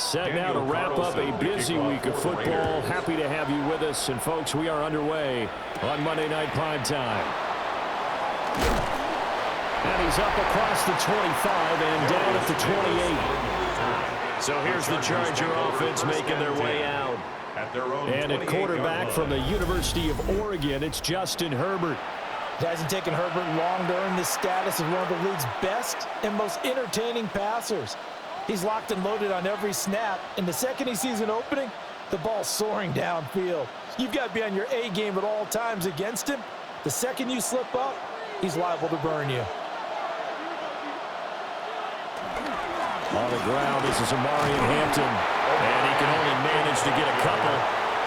Set now to wrap up a busy week of football. Happy to have you with us. And, folks, we are underway on Monday Night Primetime. And he's up across the 25 and down at the 28. So here's the Charger offense making their way out. And at quarterback from the University of Oregon, it's Justin Herbert. It hasn't taken Herbert long to earn this status as one of the league's best and most entertaining passers. He's locked and loaded on every snap, and the second he sees an opening, the ball's soaring downfield. You've got to be on your A game at all times against him. The second you slip up, he's liable to burn you. On the ground, this is Amari Hampton, and he can only manage to get a couple.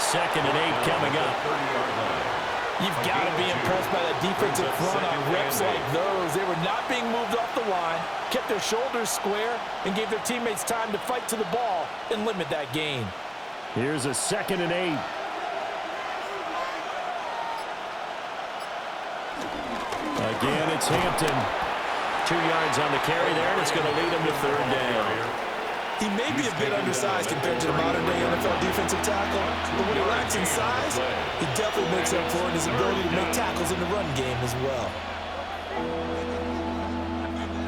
2nd and 8 coming up. You've got to be impressed by that defensive front on reps like those. They were not being moved off the line, kept their shoulders square, and gave their teammates time to fight to the ball and limit that gain. Here's a 2nd and 8. Again, it's Hampton. 2 yards on the carry there, and it's going to lead him to 3rd down. He may be a bit undersized compared to the modern-day NFL defensive tackle, but when he lacks in size, he definitely makes up for it in his ability to make tackles in the run game as well.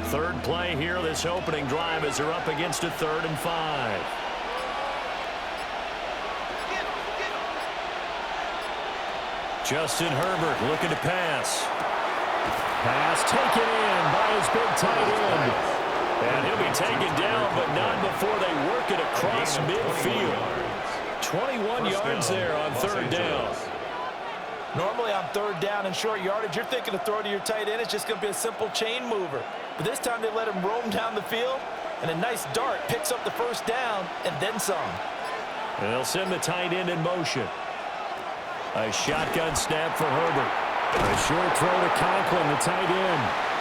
3rd play here, this opening drive, as they're up against a 3rd and 5. Justin Herbert looking to pass. Pass taken in by his big tight end. And he'll be taken down, but not before they work it across midfield. 21 yards there on 3rd down. Normally on 3rd down and short yardage, you're thinking to throw to your tight end. It's just going to be a simple chain mover. But this time they let him roam down the field, and a nice dart picks up the 1st down and then some. And they'll send the tight end in motion. A shotgun snap for Herbert. A short throw to Conklin, the tight end.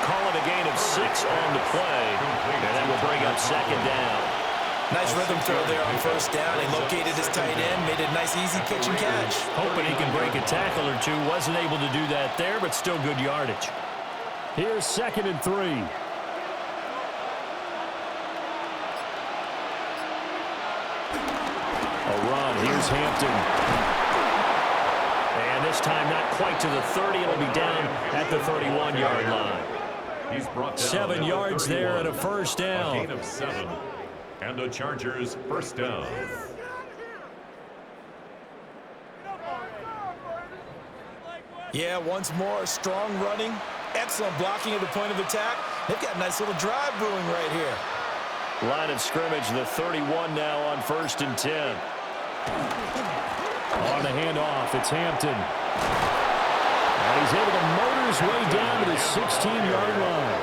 Call it a gain of 6 on the play, and that will bring up 2nd down. Nice rhythm throw there on 1st down. He located his tight end, made a nice easy pitch and catch. Hoping he can break a tackle or two. Wasn't able to do that there, but still good yardage. Here's 2nd and 3. A run. Here's Hampton. And this time not quite to the 30. It'll be down at the 31-yard line. He's brought down 7 yards there and a 1st down. A gain of 7. And the Chargers 1st down. Yeah, once more, strong running, excellent blocking at the point of attack. They've got a nice little drive brewing right here. Line of scrimmage, the 31 now on 1st and 10. On the handoff, it's Hampton. And he's able to motor his way down to the 16-yard line.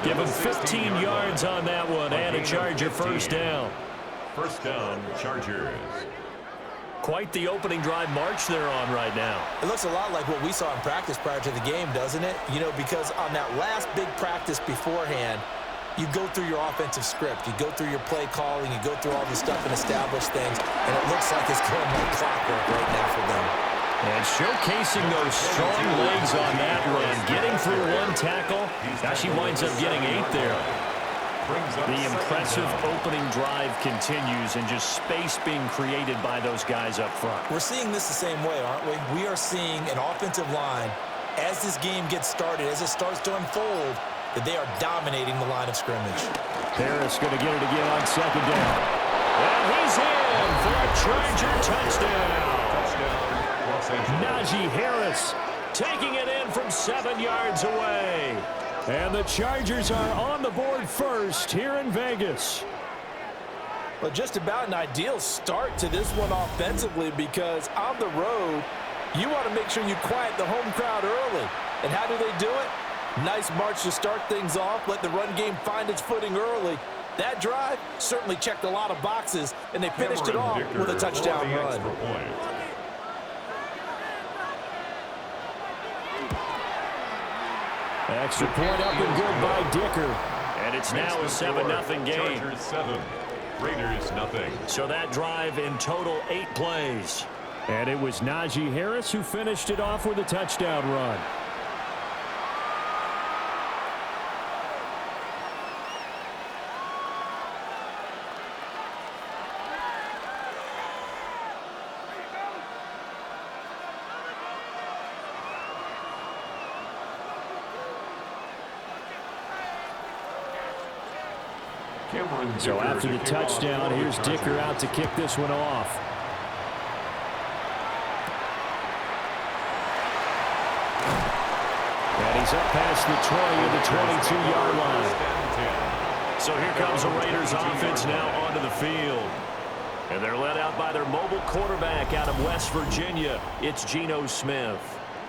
Give him 15 yards on that one, and a Charger 1st down. 1st down, Chargers. Quite the opening drive march they're on right now. It looks a lot like what we saw in practice prior to the game, doesn't it? You know, because on that last big practice beforehand, you go through your offensive script, you go through your play calling, you go through all this stuff and establish things, and it looks like it's going like clockwork right now for them. And showcasing those strong legs on that run, getting through 1 tackle. Now she winds up getting 8 there. The impressive opening drive continues, and just space being created by those guys up front. We're seeing this the same way, aren't we? We are seeing an offensive line, as this game gets started, as it starts to unfold, that they are dominating the line of scrimmage. Harris going to get it again on 2nd down. And he's in for a Charger touchdown. Najee Harris taking it in from 7 yards away. And the Chargers are on the board first here in Vegas. Well, just about an ideal start to this one offensively, because on the road, you want to make sure you quiet the home crowd early. And how do they do it? Nice march to start things off, let the run game find its footing early. That drive certainly checked a lot of boxes, and they finished it off with a touchdown run. Extra point up and good by Dicker. And it's now a 7-0 game. Chargers 7, Raiders 0. So that drive in total 8 plays. And it was Najee Harris who finished it off with a touchdown run. So after the touchdown, here's Dicker out to kick this one off. And he's up past the 20 of the 22-yard line. So here comes the Raiders offense now onto the field. And they're led out by their mobile quarterback out of West Virginia. It's Geno Smith.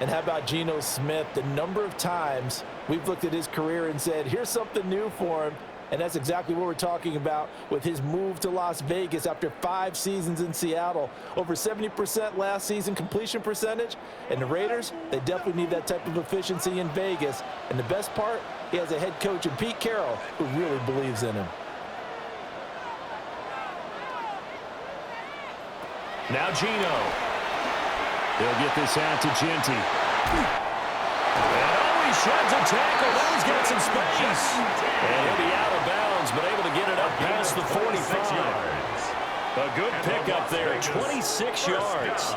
And how about Geno Smith? The number of times we've looked at his career and said, here's something new for him. And that's exactly what we're talking about with his move to Las Vegas after 5 seasons in Seattle. Over 70% last season completion percentage. And the Raiders, they definitely need that type of efficiency in Vegas. And the best part, he has a head coach in Pete Carroll who really believes in him. Now Geno. He'll get this out to Genty. And he sheds a tackle. Now he's got some space. And he'll be out of bounds, but able to get it up past the 45. A good pickup there, 26 yards.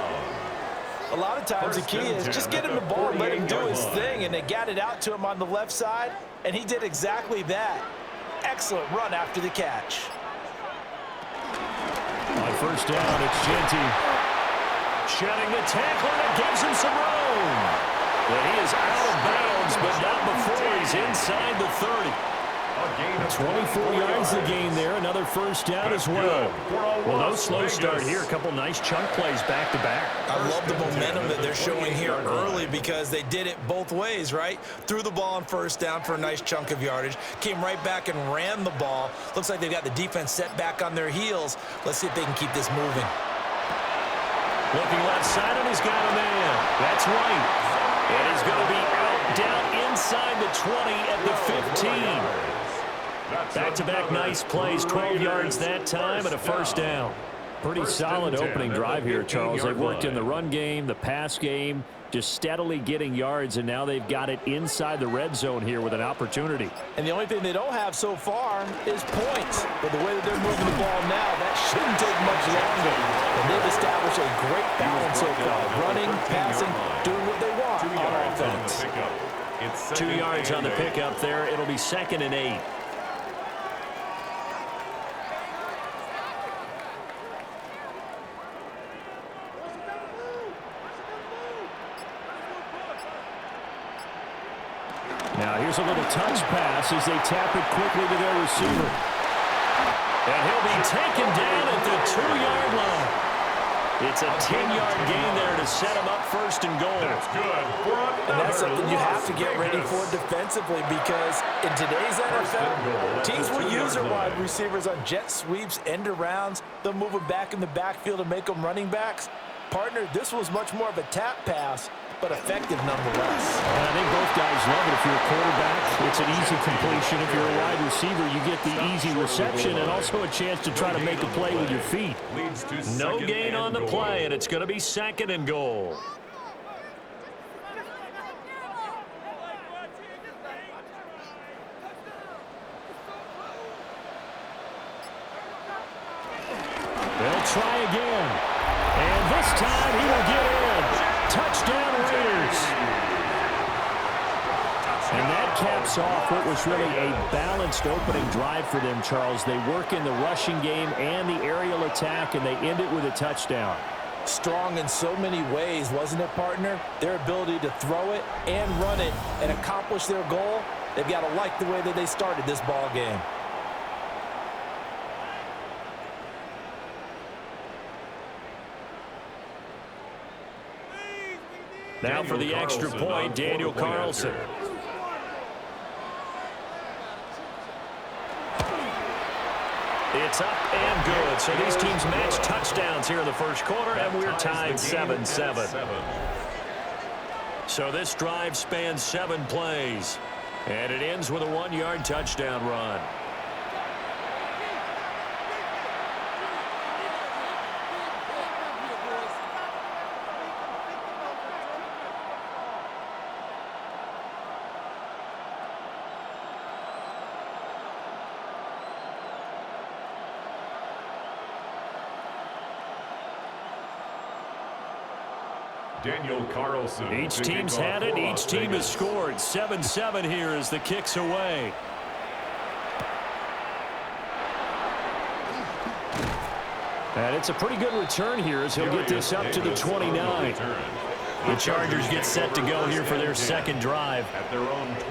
A lot of times the key is just get him the ball and let him do his thing, and they got it out to him on the left side, and he did exactly that. Excellent run after the catch. On first down, it's Genty. Shedding the tackle, and it gives him some room. But he is out of bounds, but not before he's inside the 30. 24 yards to gain there. Another first down as well. Well, no slow start here. A couple nice chunk plays back-to-back. I love the momentum that they're showing here early because they did it both ways, right? Threw the ball on first down for a nice chunk of yardage. Came right back and ran the ball. Looks like they've got the defense set back on their heels. Let's see if they can keep this moving. Looking left side, and he's got a man. That's right. And he's going to be out down inside the 20 at the 15. Back-to-back nice plays, 12 yards that time and a first down. Pretty solid opening drive here, Charles. They've worked in the run game, the pass game, just steadily getting yards, and now they've got it inside the red zone here with an opportunity. And the only thing they don't have so far is points. But the way that they're moving the ball now, that shouldn't take much longer. And they've established a great balance so far. Running, passing, doing what they want on offense. 2 yards on the pickup there. It'll be 2nd and 8. Now here's a little touch pass as they tap it quickly to their receiver. And he'll be taken down at the 2-yard line. It's a 10-yard gain there to set him up 1st and goal. That's good. And that's something you have to get ready for defensively because in today's NFL, teams will use their wide receivers on jet sweeps, end arounds. They'll move them back in the backfield and make them running backs. Partner, this was much more of a tap pass, but effective nonetheless. And I think both guys love it. If you're a quarterback, it's an easy completion. If you're a wide receiver, you get the easy reception and also a chance to try to make a play with your feet. No gain on the play, and it's going to be 2nd and goal. They'll try again. And this time he will get in. Touchdown Raiders. And that caps off what was really a balanced opening drive for them, Charles. They work in the rushing game and the aerial attack, and they end it with a touchdown. Strong in so many ways, wasn't it, partner? Their ability to throw it and run it and accomplish their goal, they've got to like the way that they started this ball game. Now for the extra point, Daniel Carlson. It's up and good. So these teams match touchdowns here in the first quarter, and we're tied 7-7. So this drive spans 7 plays, and it ends with a 1-yard touchdown run. Daniel Carlson. Each team's had it. Each team has scored. 7-7 here as the kick's away. And it's a pretty good return here as he'll get this up to the 29. The Chargers get set to go here for their second drive.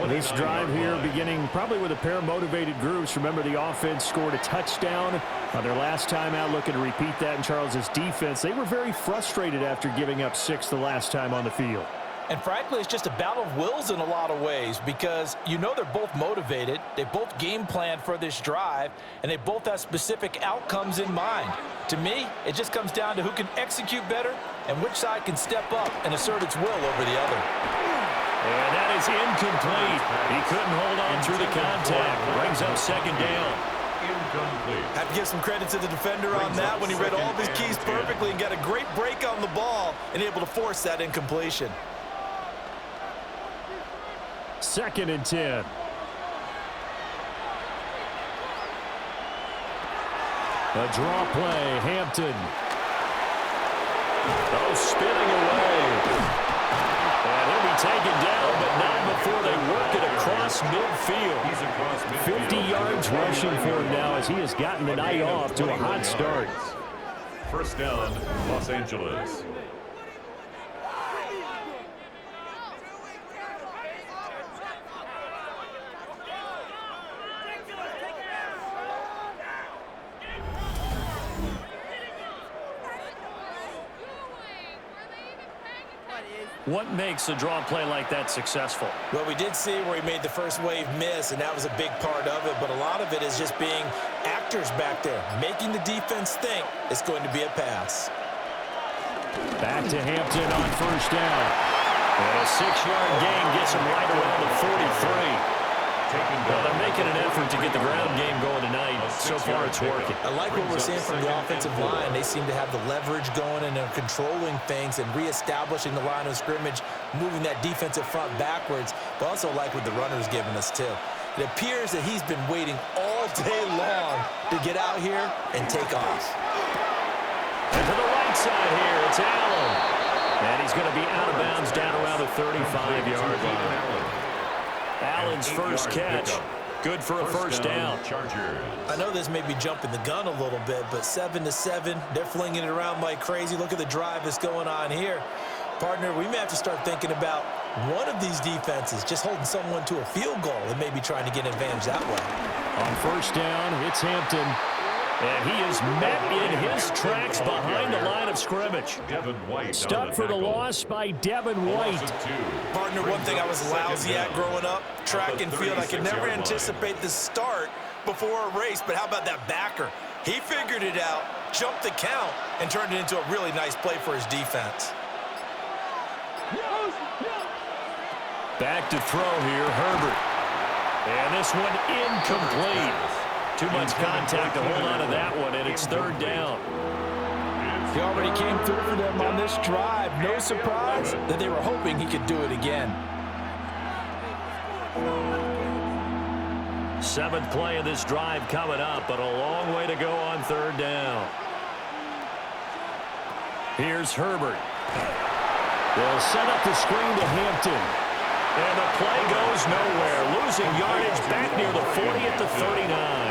This drive here beginning probably with a pair of motivated groups. Remember, the offense scored a touchdown on their last time out, looking to repeat that in Charles' defense. They were very frustrated after giving up 6 the last time on the field. And frankly, it's just a battle of wills in a lot of ways because you know they're both motivated. They both game plan for this drive, and they both have specific outcomes in mind. To me, it just comes down to who can execute better and which side can step up and assert its will over the other. And that is incomplete. He couldn't hold on through the contact. Brings up second down. Incomplete. Have to give some credit to the defender on that when he read all of his keys perfectly and got a great break on the ball and able to force that incompletion. 2nd and 10. A draw play, Hampton. Oh, spinning away. And he'll be taken down, but not before they work it across midfield. 50 yards rushing for him now as he has gotten the night off to a hot start. First down, Los Angeles. What makes a draw play like that successful? Well, we did see where he made the first wave miss, and that was a big part of it. But a lot of it is just being actors back there, making the defense think it's going to be a pass. Back to Hampton on first down. And a 6-yard gain gets him right around the 43. Well, they're making an effort to get the ground game going tonight. So far, it's working. I like what we're seeing from the offensive line. They seem to have the leverage going, and they're controlling things and reestablishing the line of scrimmage, moving that defensive front backwards, but also like what the runner's giving us, too. It appears that he's been waiting all day long to get out here and take off. And to the right side here, it's Allen. And he's going to be out of bounds down around the 35-yard line. Allen's first catch, good for a first down. I know this may be jumping the gun a little bit, but 7-7, they're flinging it around like crazy. Look at the drive that's going on here. Partner, we may have to start thinking about one of these defenses just holding someone to a field goal and maybe trying to get an advantage that way. On first down, it's Hampton. And he is met in his tracks behind the line of scrimmage. Stuck for the loss by Devin White. Partner, one thing I was lousy at growing up, track and field, I could never anticipate the start before a race, but how about that backer? He figured it out, jumped the count, and turned it into a really nice play for his defense. Back to throw here, Herbert. And this one incomplete. Too much contact to hold on to that one, and it's third down. He already came through for them on this drive. No surprise that they were hoping he could do it again. 7th play of this drive coming up, but a long way to go on third down. Here's Herbert. They'll set up the screen to Hampton. And the play goes nowhere. Losing yardage back near the 40 at the 39.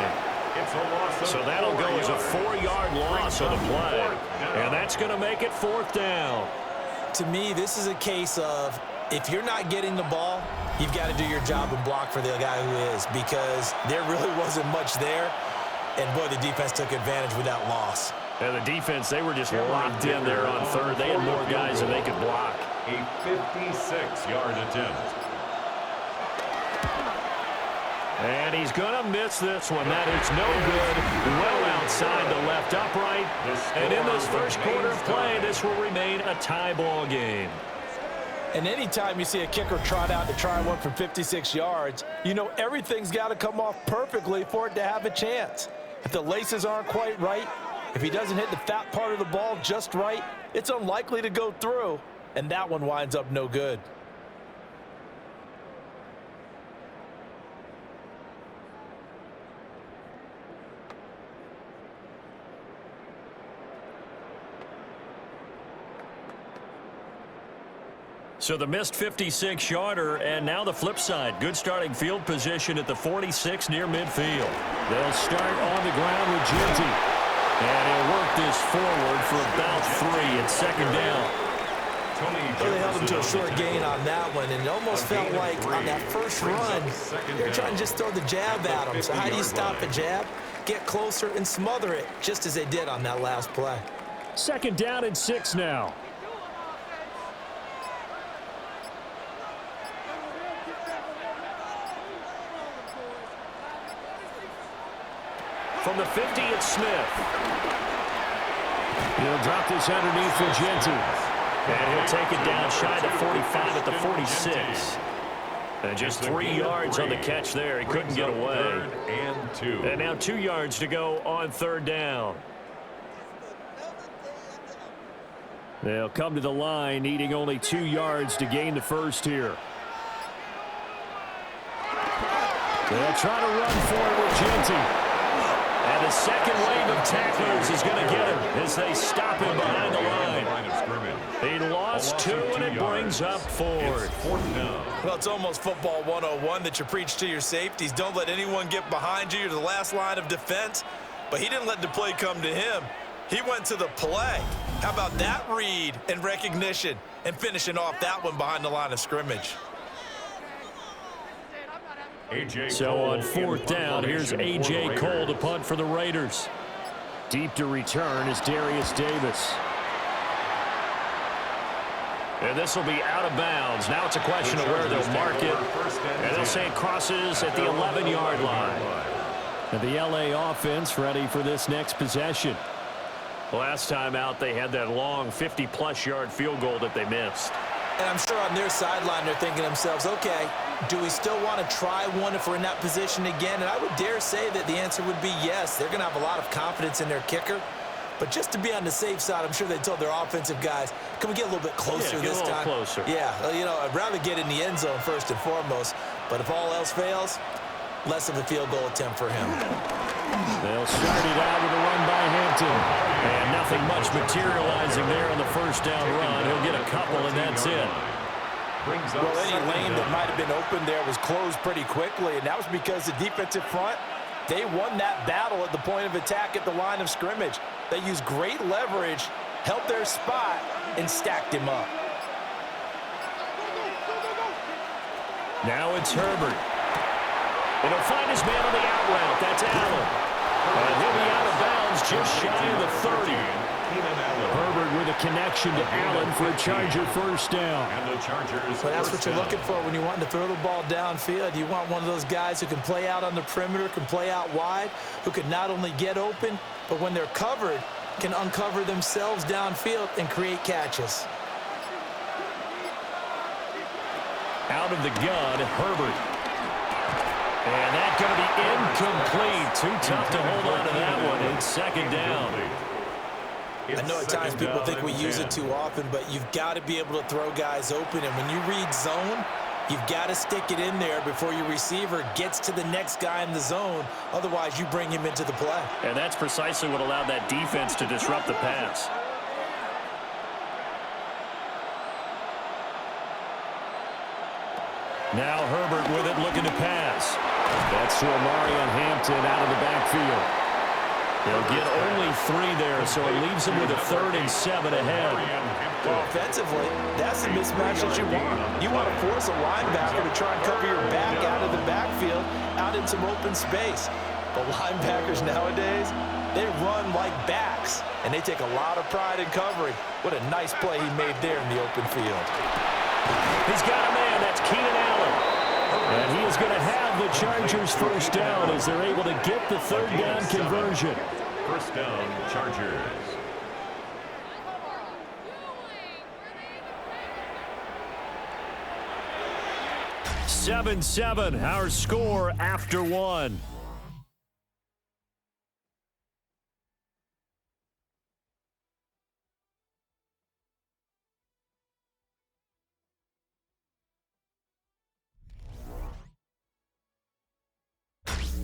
So that'll go as a 4-yard loss on the play. And that's going to make it fourth down. To me, this is a case of if you're not getting the ball, you've got to do your job and block for the guy who is, because there really wasn't much there. And, boy, the defense took advantage with that loss. And the defense, they were just locked in there on third. They had more guys than they could block. A 56-yard attempt. And he's going to miss this one. That is no good. Well outside the left upright. And in this first quarter of play, this will remain a tie ball game. And anytime you see a kicker trot out to try one from 56 yards, you know everything's got to come off perfectly for it to have a chance. If the laces aren't quite right, if he doesn't hit the fat part of the ball just right, it's unlikely to go through. And that one winds up no good. So the missed 56-yarder, and now the flip side. Good starting field position at the 46 near midfield. They'll start on the ground with Ginty. And he'll work this forward for about 3 at second down. Well, they held him to a short gain on that one, and it almost felt like on that first run, they're trying to just throw the jab at him. So how do you stop a jab? Get closer and smother it, just as they did on that last play. Second down and 6 now. From the 50, it's Smith. He'll drop this underneath for Genty. And he'll take it down shy to 45 at the 46. And just 3 yards on the catch there. He couldn't get away. And now 2 yards to go on third down. They'll come to the line, needing only 2 yards to gain the first here. They'll try to run for it with Genty. And the second wave of tacklers is going to get him as they stop him behind the line. He lost 2, and it brings up 4. Well, it's almost football 101 that you preach to your safeties. Don't let anyone get behind you. You're the last line of defense. But he didn't let the play come to him. He went to the play. How about that read and recognition and finishing off that one behind the line of scrimmage? So on fourth down, here's A.J. Cole to punt for the Raiders. Deep to return is Darius Davis. And this will be out of bounds. Now it's a question of where they'll mark it. And they'll say it crosses at the 11-yard line. And the L.A. offense ready for this next possession. Last time out, they had that long 50-plus yard field goal that they missed. And I'm sure on their sideline, they're thinking to themselves, okay, do we still want to try one if we're in that position again? And I would dare say that the answer would be yes. They're going to have a lot of confidence in their kicker. But just to be on the safe side, I'm sure they told their offensive guys, can we get a little bit closer this time? Closer. Yeah, you know, I'd rather get in the end zone first and foremost. But if all else fails, less of a field goal attempt for him. They'll start it out with a run by Hampton. And nothing much materializing there on the first down run. He'll get a couple, and that's it. Well, any lane that might have been open there was closed pretty quickly, and that was because the defensive front, they won that battle at the point of attack at the line of scrimmage. They used great leverage, held their spot, and stacked him up. Now it's Herbert. And he'll find his man on the out route. That's Allen. And he'll be out of bounds just shy of the 30. Herbert with a connection to Allen for a Charger first down. So that's what you're looking for when you want to throw the ball downfield. You want one of those guys who can play out on the perimeter, can play out wide, who can not only get open, but when they're covered, can uncover themselves downfield and create catches. Out of the gun, Herbert. And that's going to be incomplete. Too tough to hold on to that one. It's second down. I know at times people think we use it too often, but you've got to be able to throw guys open. And when you read zone, you've got to stick it in there before your receiver gets to the next guy in the zone. Otherwise, you bring him into the play. And that's precisely what allowed that defense to disrupt the pass. Now Herbert with it, looking to pass. That's to Omarion Hampton out of the backfield. They'll get only 3 there, so it leaves them with a 3rd and 7 ahead. Well, offensively, that's the mismatch that you want. You want to force a linebacker to try and cover your back out of the backfield, out in some open space. But linebackers nowadays, they run like backs, and they take a lot of pride in covering. What a nice play he made there in the open field. He's got a man. That's Keenan Allen. And he is going to have the Chargers first down as they're able to get the 3rd down conversion. First down, Chargers. Seven, our score after 1.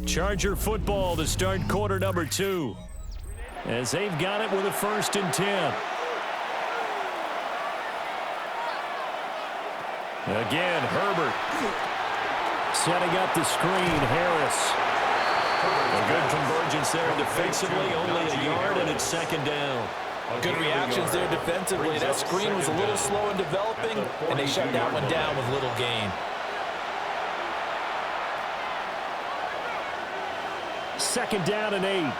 Charger football to start quarter number 2. As they've got it with a 1st and 10. Again, Herbert setting up the screen. Harris. A good convergence there defensively, only a yard, and it's second down. Good reactions there defensively. That screen was a little slow in developing, and they shut that one down with little gain. Second down and 8.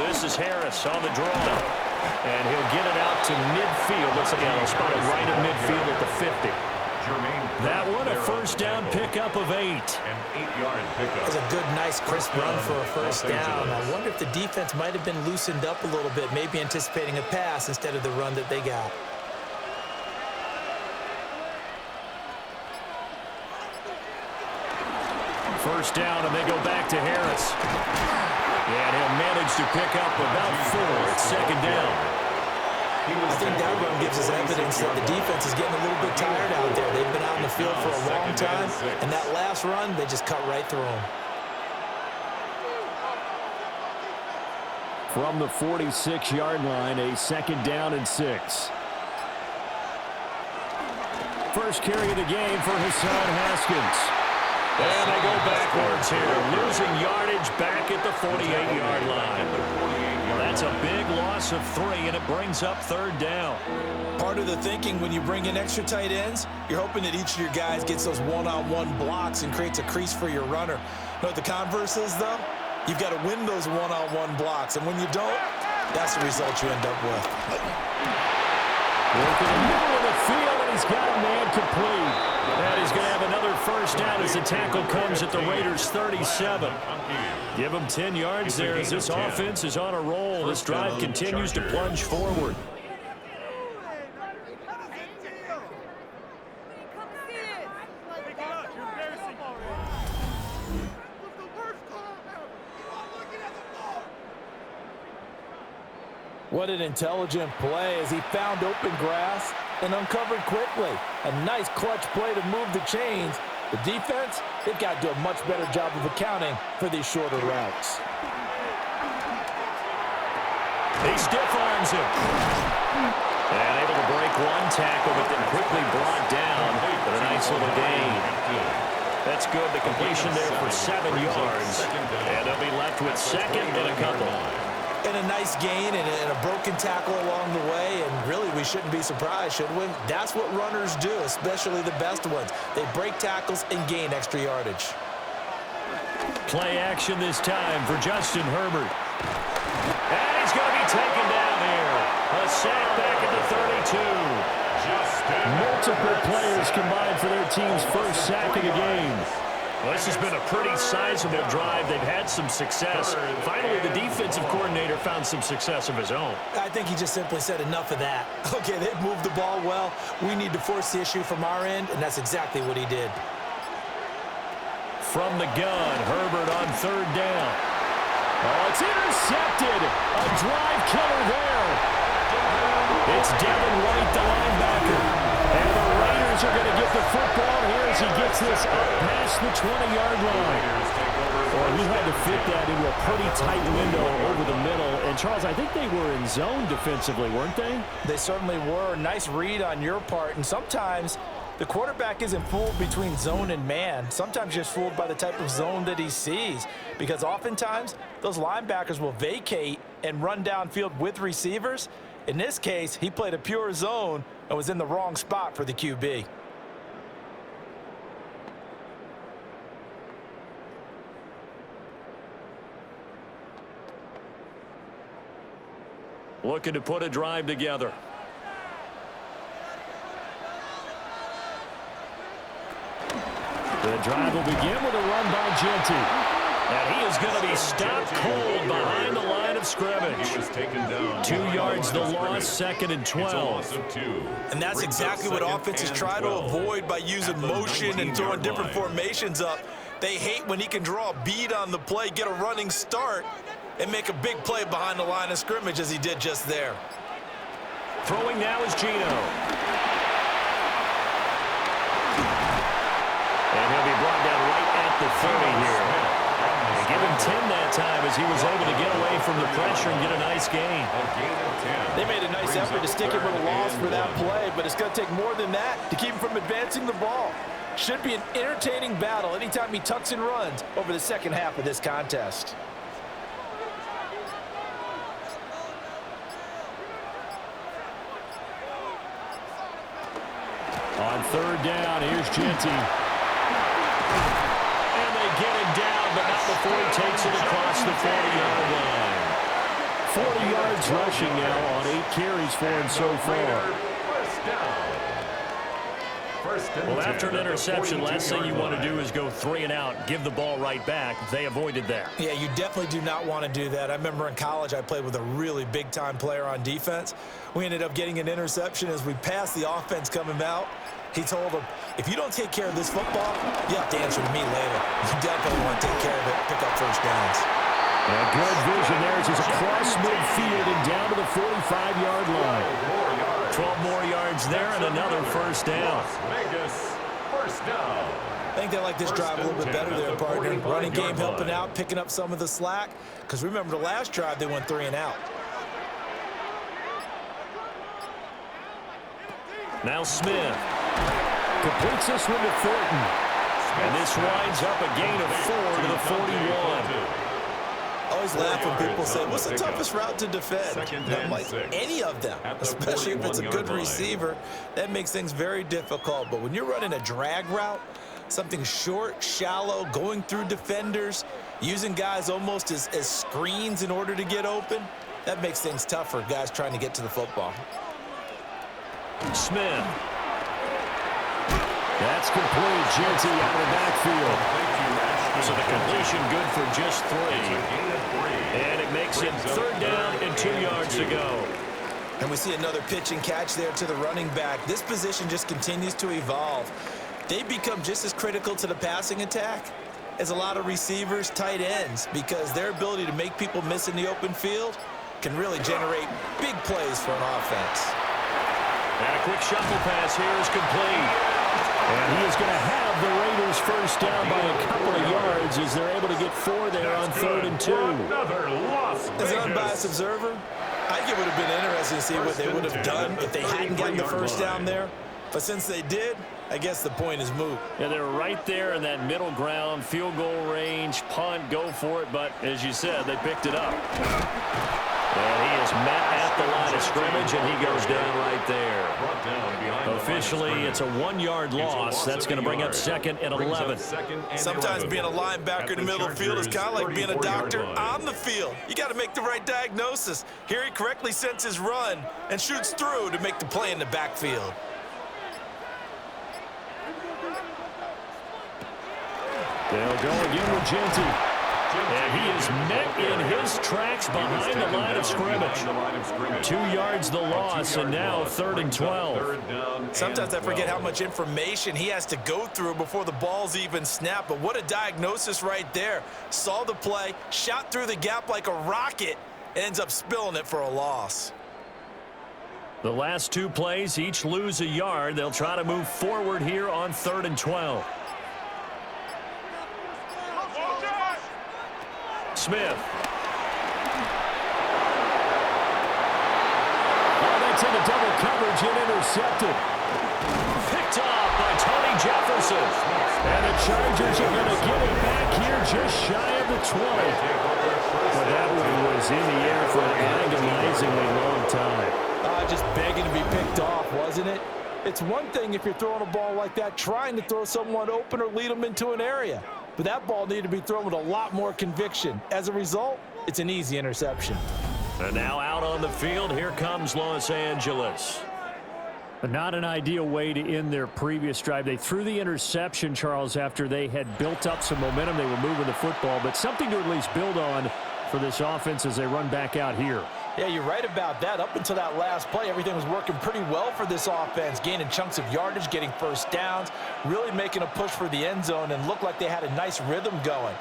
This is Harris on the draw. And he'll get it out to midfield. Looks like he'll spot it right at midfield at the 50. That one, a first down pickup of 8. An 8-yard pickup. That was a good, nice, crisp run for a first down. I wonder if the defense might have been loosened up a little bit, maybe anticipating a pass instead of the run that they got. First down, and they go back to Harris. And he'll manage to pick up about 4. It's second down. I think that run gives us evidence that the defense is getting a little bit tired out there. They've been out in the field for a long time, and that last run, they just cut right through them. From the 46-yard line, a second down and 6. First carry of the game for Hassan Haskins. And they go backwards here, losing yardage back at the 48-yard line. That's a big loss of 3, and it brings up third down. Part of the thinking when you bring in extra tight ends, you're hoping that each of your guys gets those one-on-one blocks and creates a crease for your runner. You know what the converse is, though? You've got to win those one-on-one blocks, and when you don't, that's the result you end up with. Working in the middle of the field, and he's got a man complete. And he's going to have another first down as the tackle comes at the Raiders' 37. Give him 10 yards there as this offense is on a roll. This drive continues to plunge forward. What an intelligent play as he found open grass and uncovered quickly. A nice clutch play to move the chains. The defense, they've got to do a much better job of accounting for these shorter routes. He stiff arms him. And able to break one tackle, but then quickly brought down with a nice little gain. That's good. The completion there for 7 yards. And they'll be left with second and a couple. And a nice gain and a broken tackle along the way, and really we shouldn't be surprised, should we? That's what runners do, especially the best ones. They break tackles and gain extra yardage. Play action this time for Justin Herbert. And he's going to be taken down here. A sack back at the 32. Multiple players combined for their team's first sack of the game. Well, this has been a pretty sizable drive. They've had some success. Finally, the defensive coordinator found some success of his own. I think he just simply said enough of that. Okay, they've moved the ball well. We need to force the issue from our end, and that's exactly what he did. From the gun, Herbert on third down. Oh, it's intercepted. A drive killer there. It's Devin White, the linebacker. And the Raiders are going to get the football here as he gets this up past the 20-yard line. Well, he had to fit that into a pretty tight window over the middle. And, Charles, I think they were in zone defensively, weren't they? They certainly were. Nice read on your part. And sometimes the quarterback isn't fooled between zone and man. Sometimes you're fooled by the type of zone that he sees. Because oftentimes, those linebackers will vacate and run downfield with receivers. In this case, he played a pure zone and was in the wrong spot for the QB. Looking to put a drive together. The drive will begin with a run by Genty. And he is going to be stopped cold behind the line of scrimmage. 2 yards the loss, second and 12. And that's exactly what offenses try to avoid by using motion and throwing different formations up. They hate when he can draw a bead on the play, get a running start, and make a big play behind the line of scrimmage as he did just there. Throwing now is Gino. And he'll be brought down right at the 30 here. They give him 10 that time as he was able to get away from the pressure and get a nice gain. They made a nice effort to stick him with a loss for that play, but it's going to take more than that to keep him from advancing the ball. Should be an entertaining battle anytime he tucks and runs over the second half of this contest. On third down, here's Genty. And they get him down, but not before he takes it across the 40-yard line. 40 yards rushing now on 8 carries for him so far. Well, after an interception, last thing you want to do is go 3 and out, give the ball right back. They avoided that. Yeah, you definitely do not want to do that. I remember in college I played with a really big-time player on defense. We ended up getting an interception as we passed the offense coming out. He told him, if you don't take care of this football, you have to answer to me later. You definitely want to take care of it, pick up first downs. And good vision there as he's across midfield and down to the 45-yard line. 12 more yards there and another first down. I think they like this drive a little bit better there, partner. Running game helping out, picking up some of the slack. Because remember the last drive, they went 3 and out. Now Smith completes this one to Thornton. And this winds up a gain of 4 to the 41. I always laugh when people say, what's the toughest route to defend? And I'm like, any of them, especially if it's a good receiver. That makes things very difficult. But when you're running a drag route, something short, shallow, going through defenders, using guys almost as screens in order to get open, that makes things tough for guys trying to get to the football. Smith. That's complete. Genty out of the backfield. So the completion good for just 3. And it makes it 3rd down and 2 yards to go. And we see another pitch and catch there to the running back. This position just continues to evolve. They become just as critical to the passing attack as a lot of receivers, tight ends, because their ability to make people miss in the open field can really generate big plays for an offense. And a quick shuffle pass here is complete. And he is going to have the Raiders first down by a couple of yards as they're able to get 4 there on 3rd and 2. As an unbiased observer, I think it would have been interesting to see what they would have done if they hadn't gotten the first down there. But since they did, I guess the point is moot. Yeah, they're right there in that middle ground, field goal range, punt, go for it. But as you said, they picked it up. And he is met at the line of scrimmage, and he goes down right there. Officially, it's a 1-yard loss. That's going to bring up 2nd and 11. Sometimes being a linebacker in the middle of the field is kind of like being a doctor on the field. You got to make the right diagnosis. Here he correctly sends his run and shoots through to make the play in the backfield. They'll go again with Genty. And he is met in his tracks behind the line of scrimmage. 2 yards the loss, and now 3rd and 12. Sometimes I forget how much information he has to go through before the ball's even snapped. But what a diagnosis right there. Saw the play, shot through the gap like a rocket, and ends up spilling it for a loss. The last 2 plays, each lose a yard. They'll try to move forward here on 3rd and 12. Smith. Oh, that's into double coverage and intercepted. Picked off by Tony Jefferson. And the Chargers are going to get it back here just shy of the 20. But that one was in the air for an agonizingly long time. Just begging to be picked off, wasn't it? It's one thing if you're throwing a ball like that, trying to throw someone open or lead them into an area. But that ball needed to be thrown with a lot more conviction. As a result, it's an easy interception. And now out on the field, here comes Los Angeles. But not an ideal way to end their previous drive. They threw the interception, Charles, after they had built up some momentum. They were moving the football, but something to at least build on for this offense as they run back out here. Yeah, you're right about that. Up until that last play, everything was working pretty well for this offense, gaining chunks of yardage, getting first downs, really making a push for the end zone, and looked like they had a nice rhythm going.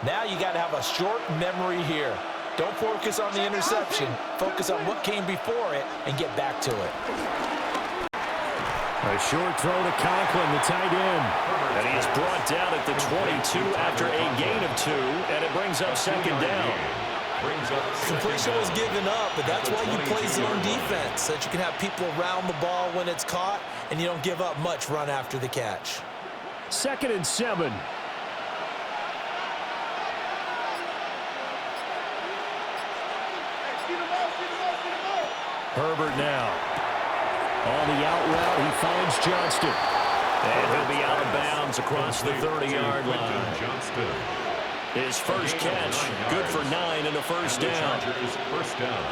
Now you got to have a short memory here. Don't focus on the interception. Focus on what came before it and get back to it. A short throw to Conklin, the tight end. And he is brought down at the 22 after a gain of 2, and it brings up 2nd down. Completion was given up, but that's why you play zone defense, so that you can have people around the ball when it's caught, and you don't give up much run after the catch. 2nd and 7. Herbert now. On the out route, he finds Johnston. And he'll be out of bounds across the 30-yard line. His first catch, good for 9 and a first down. First down.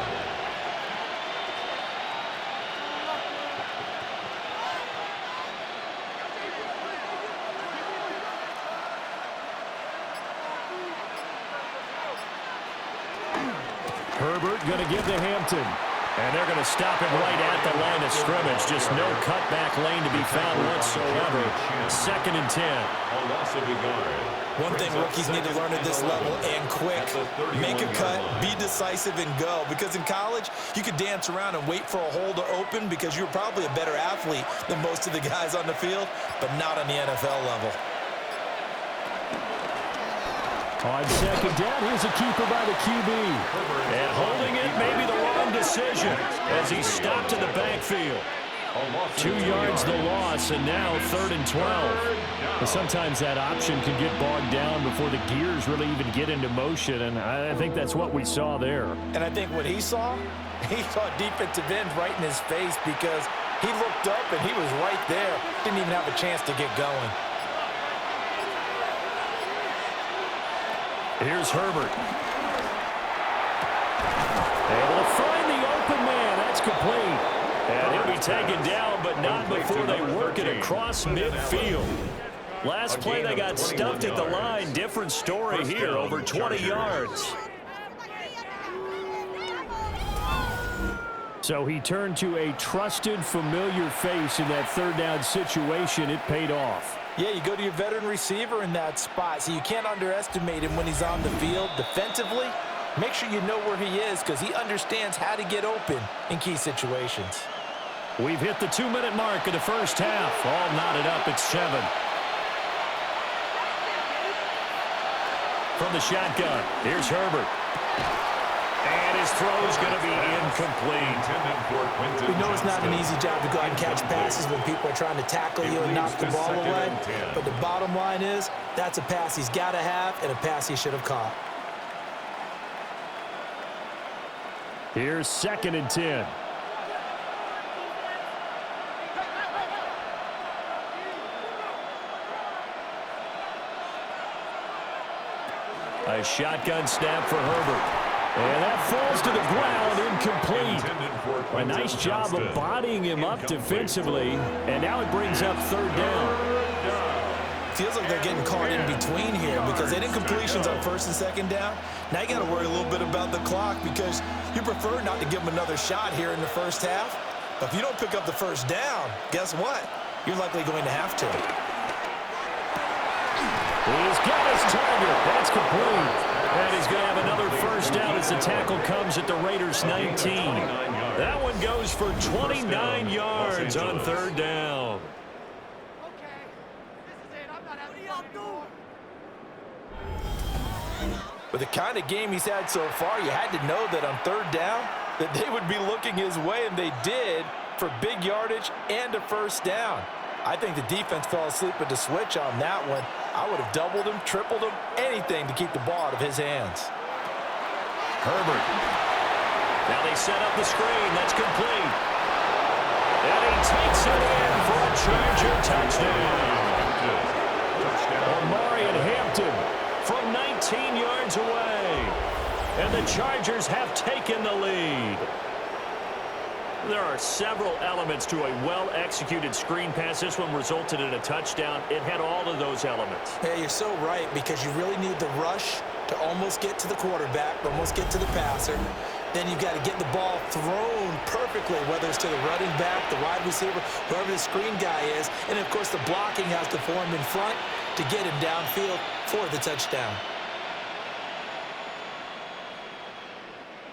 Herbert going to give to Hampton. And they're going to stop him right at the line of scrimmage. Just no cutback lane to be found whatsoever. 2nd and 10. One thing rookies need to learn at this level, and quick, make a cut, be decisive, and go. Because in college, you could dance around and wait for a hole to open because you're probably a better athlete than most of the guys on the field, but not on the NFL level. On 2nd down, here's a keeper by the QB. And holding it may be the wrong decision as he stopped in the backfield. 2 yards the loss, and now 3rd and 12. But sometimes that option can get bogged down before the gears really even get into motion, and I think that's what we saw there. And I think what he saw defensive end right in his face because he looked up and he was right there. Didn't even have a chance to get going. Here's Herbert. Able to find the open man. That's complete. And he'll be taken down, but not before they work it across midfield. Last play, they got stuffed at the line. Different story here, over 20 yards. So he turned to a trusted, familiar face in that 3rd down situation. It paid off. Yeah, you go to your veteran receiver in that spot, so you can't underestimate him when he's on the field. Defensively, make sure you know where he is because he understands how to get open in key situations. We've hit the 2-minute mark of the first half. All knotted up at 7. From the shotgun, here's Herbert. And his throw's going to be incomplete. We know it's not an easy job to go out and catch passes when people are trying to tackle you and knock the ball away. But the bottom line is, that's a pass he's got to have and a pass he should have caught. Here's 2nd and 10. A shotgun snap for Herbert. And that falls to the ground, incomplete. A nice job of bodying him up defensively. And now it brings up 3rd down. Feels like they're getting caught in between here because they did completions on 1st and 2nd down. Now you got to worry a little bit about the clock because you prefer not to give them another shot here in the first half. But if you don't pick up the 1st down, guess what? You're likely going to have to. He's got his target. That's complete. And he's going to have another 1st down as the tackle comes at the Raiders' 19. That one goes for 29 yards on 3rd down. With the kind of game he's had so far, you had to know that on 3rd down that they would be looking his way, and they did for big yardage and a 1st down. I think the defense fell asleep at the switch on that one. I would have doubled him, tripled him, anything to keep the ball out of his hands. Herbert. Now they set up the screen. That's complete. And he takes it in for a Charger touchdown. Omari and Hampton from 19 yards away. And the Chargers have taken the lead. There are several elements to a well-executed screen pass. This one resulted in a touchdown. It had all of those elements. Yeah, you're so right because you really need the rush to almost get to the quarterback, almost get to the passer. Then you've got to get the ball thrown perfectly, whether it's to the running back, the wide receiver, whoever the screen guy is. And, of course, the blocking has to form in front to get him downfield for the touchdown.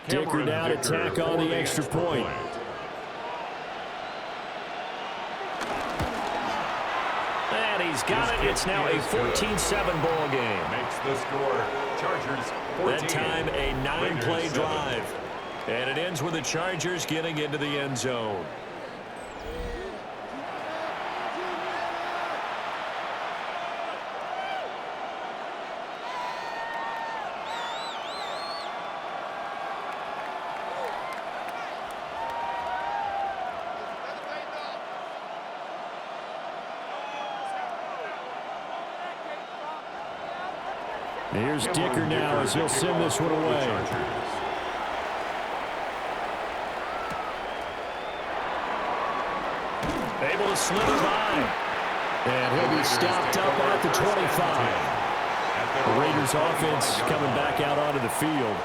Dicker now to tack on the extra point. And he's got it. It's now a 14-7 ball game. Makes the score. Chargers 14. That time a 9-play drive. And it ends with the Chargers getting into the end zone. Here's Dicker now as he'll send this one away. Able to slither by. And he'll be stopped up at the 25. The Raiders offense coming back out onto the field.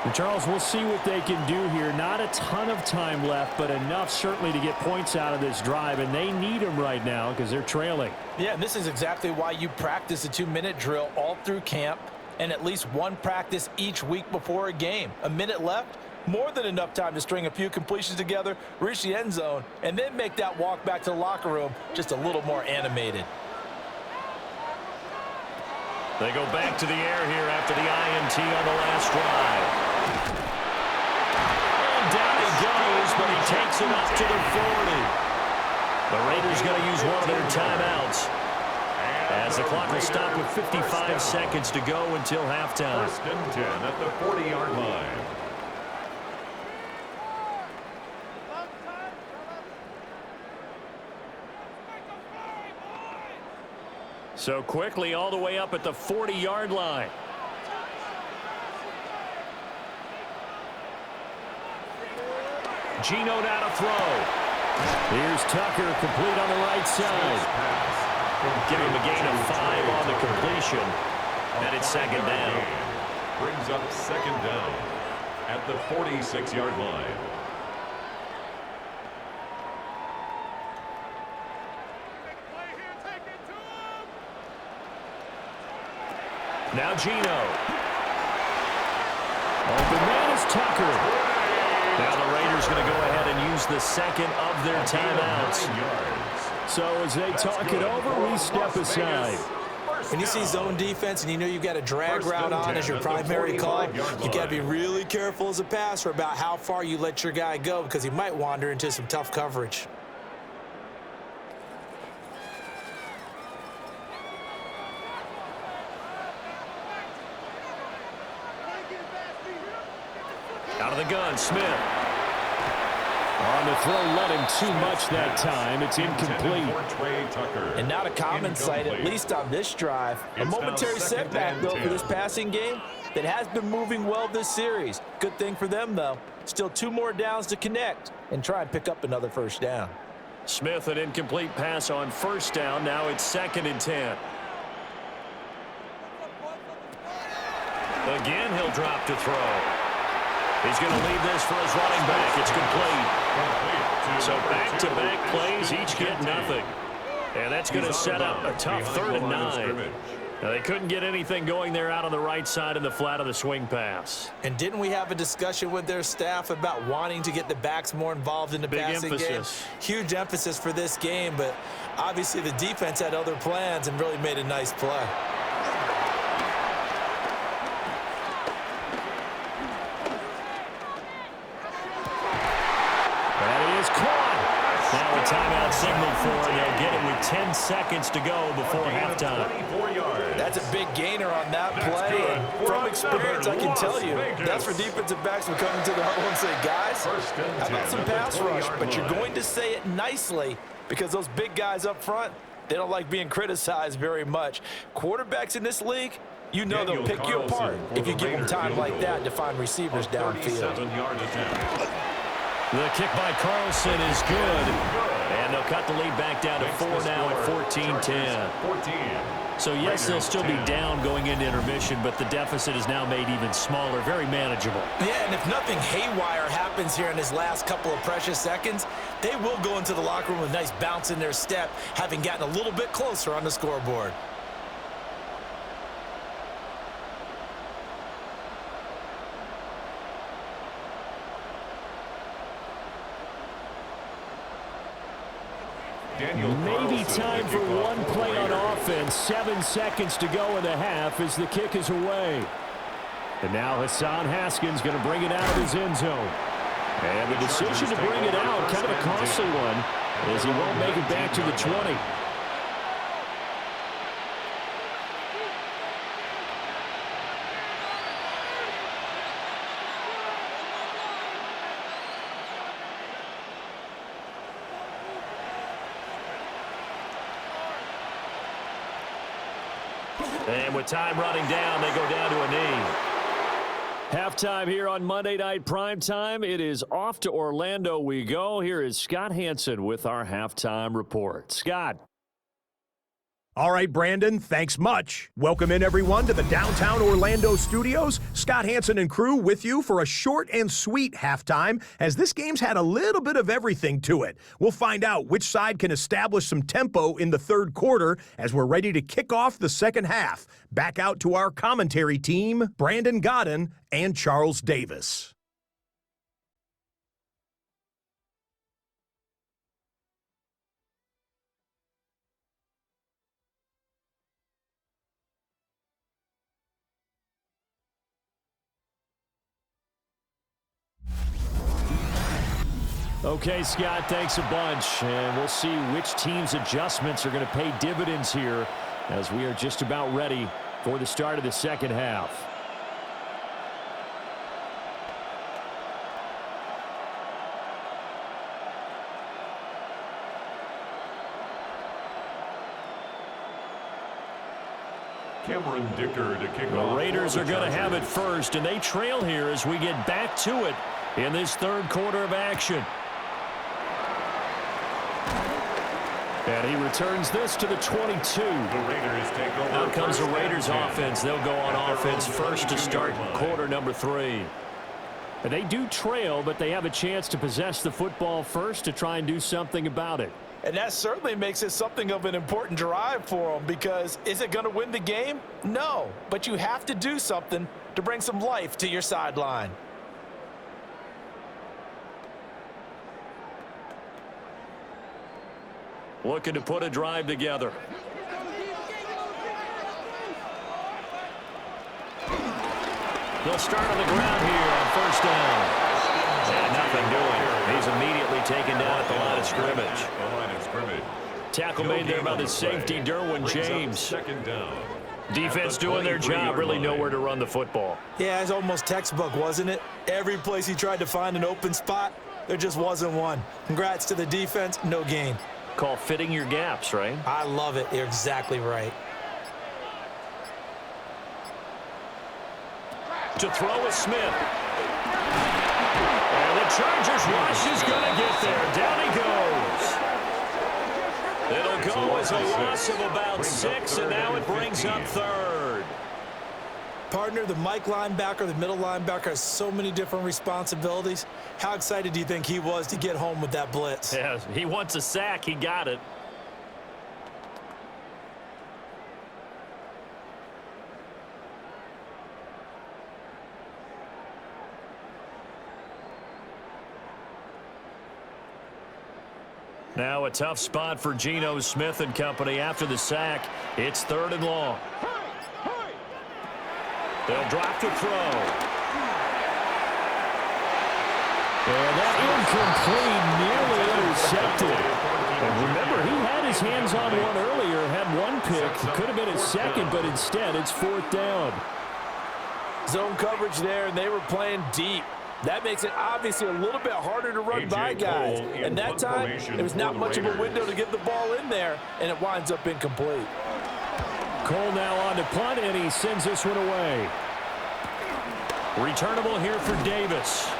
And Charles, we'll see what they can do here. Not a ton of time left, but enough certainly to get points out of this drive, and they need them right now because they're trailing. Yeah, and this is exactly why you practice a 2-minute drill all through camp and at least one practice each week before a game. A minute left, more than enough time to string a few completions together, reach the end zone, and then make that walk back to the locker room just a little more animated. They go back to the air here after the INT on the last drive. And down he goes, but he takes it up to the 40. The Raiders going to use one of their timeouts, as the clock will stop with 55 seconds to go until halftime. 1st and 10 at the 40-yard line. So quickly all the way up at the 40-yard line. Geno now to throw. Here's Tucker, complete on the right side. Giving him a gain of 5 on the completion. And it's 2nd down. Brings up 2nd down at the 46-yard line. Now Geno. Open man is Tucker. Now the Raiders going to go ahead and use the second of their timeouts. So as they talk it over, we step aside. When you see zone defense and you know you've got a drag route on as your primary call, you got to be really careful as a passer about how far you let your guy go because he might wander into some tough coverage. Out of the gun, Smith. On the throw, let him too much that time. It's incomplete. And not a common sight, at least on this drive. A momentary setback, though, for this passing game that has been moving well this series. Good thing for them, though. Still 2 more downs to connect and try and pick up another 1st down. Smith, an incomplete pass on 1st down. Now it's 2nd and 10. Again, he'll drop to throw. He's going to leave this for his running back. It's complete. So back-to-back plays, each get nothing. And that's going to set up a tough 3rd and 9. Now, they couldn't get anything going there out on the right side in the flat of the swing pass. And didn't we have a discussion with their staff about wanting to get the backs more involved in the passing game? Huge emphasis for this game, but obviously the defense had other plans and really made a nice play. Now a timeout signaled for, and they'll get it with 10 seconds to go before halftime. That's a big gainer on that play, and from experience, I can tell you, that's where defensive backs will come into the huddle and say, guys, how about some pass rush? But you're going to say it nicely because those big guys up front, they don't like being criticized very much. Quarterbacks in this league, you know they'll pick you apart if you give them time like that to find receivers downfield. The kick by Carlson is good. And they'll cut the lead back down to 4 now at 14-10. So, yes, they'll still be down going into intermission, but the deficit is now made even smaller, very manageable. Yeah, and if nothing haywire happens here in his last couple of precious seconds, they will go into the locker room with a nice bounce in their step, having gotten a little bit closer on the scoreboard. Maybe time for one play on offense. 7 seconds to go in the half as the kick is away. And now Hassan Haskins going to bring it out of his end zone. And the decision to bring it out, kind of a costly one, as he won't make it back to the 20. And with time running down, they go down to a knee. Halftime here on Monday Night Primetime. It is off to Orlando we go. Here is Scott Hansen with our halftime report. Scott. All right, Brandon, thanks much. Welcome in, everyone, to the downtown Orlando studios. Scott Hansen and crew with you for a short and sweet halftime, as this game's had a little bit of everything to it. We'll find out which side can establish some tempo in the third quarter as we're ready to kick off the second half. Back out to our commentary team, Brandon Godden and Charles Davis. Okay, Scott, thanks a bunch. And we'll see which team's adjustments are going to pay dividends here as we are just about ready for the start of the second half. Cameron Dicker to kick off. The Raiders are going to have it first, and they trail here as we get back to it in this third quarter of action. And he returns this to the 22. The Raiders take over. Now comes the Raiders offense. They'll go on offense first to start quarter number 3. And they do trail, but they have a chance to possess the football first to try and do something about it. And that certainly makes it something of an important drive for them, because is it going to win the game? No, but you have to do something to bring some life to your sideline. Looking to put a drive together. They'll start on the ground here on first down. And nothing doing. He's immediately taken down at the line of scrimmage. Tackle made there by the safety, Derwin James. Second down. Defense doing their job, really nowhere to run the football. Yeah, it's almost textbook, wasn't it? Every place he tried to find an open spot, there just wasn't one. Congrats to the defense, no gain. Call fitting your gaps, right? I love it. You're exactly right. To throw is Smith. And the Chargers rush is going to get there. Down he goes. It'll go as a loss of about 6, and now it brings up third. Partner, the Mike linebacker, the middle linebacker, has so many different responsibilities. How excited do you think he was to get home with that blitz? Yeah, he wants a sack. He got it. Now a tough spot for Geno Smith and company after the sack. It's third and long. They'll drop to throw. And that incomplete, nearly intercepted. And remember, he had his hands on one earlier, had one pick. Could have been his second, but instead it's fourth down. Zone coverage there, and they were playing deep. That makes it obviously a little bit harder to run by guys. And that time, there was not much of a window to get the ball in there, and it winds up incomplete. Cole now on to punt, and he sends this one away. Returnable here for Davis.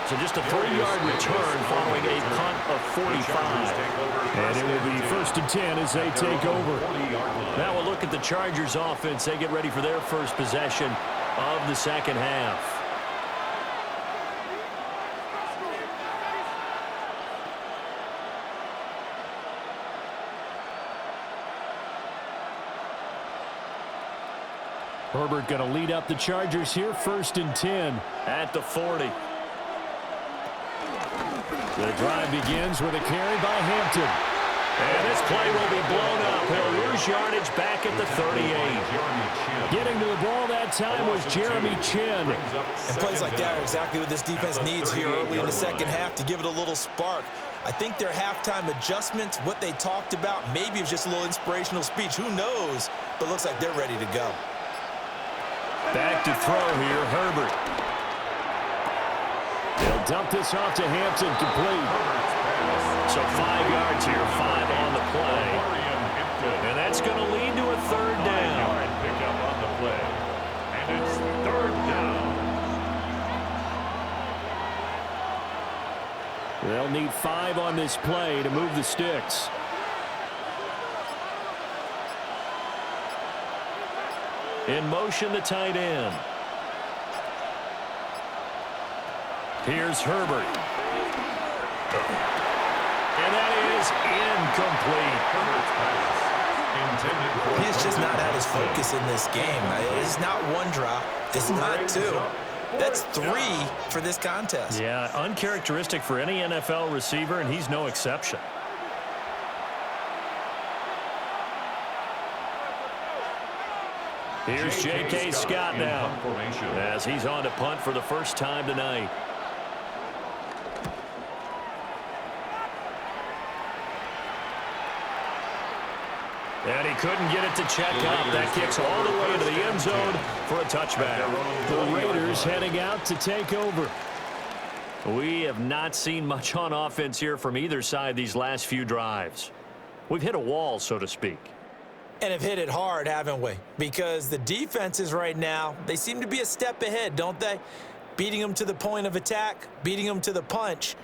So just a 3-yard return following a punt of 45. And it will be first and 10 as they take over. Now we'll look at the Chargers offense. They get ready for their first possession of the second half. Herbert going to lead up the Chargers here, first and 10 at the 40. The drive begins with a carry by Hampton. And this play will be blown up. He'll lose yardage back at the 38. Getting to the ball that time was Jeremy Chin. And plays like that are exactly what this defense needs here early in the second half to give it a little spark. I think their halftime adjustments, what they talked about, maybe it was just a little inspirational speech. Who knows? But it looks like they're ready to go. Back to throw here, Herbert. They'll dump this off to Hampton, complete. So 5 yards here, 5 on the play. And that's going to lead to a third down. third down. They'll need 5 on this play to move the sticks. In motion, the tight end. Here's Herbert. And that is incomplete. He's just not at his focus in this game. It's not one drop. It's not 2. That's 3 for this contest. Yeah, uncharacteristic for any NFL receiver, and he's no exception. Here's J.K. Scott now, as he's on to punt for the first time tonight. And he couldn't get it to check up. That kicks all the way to the end zone for a touchback. The Raiders heading out to take over. We have not seen much on offense here from either side these last few drives. We've hit a wall, so to speak. And have hit it hard, haven't we? Because the defenses right now, they seem to be a step ahead, don't they? Beating them to the point of attack, beating them to the punch.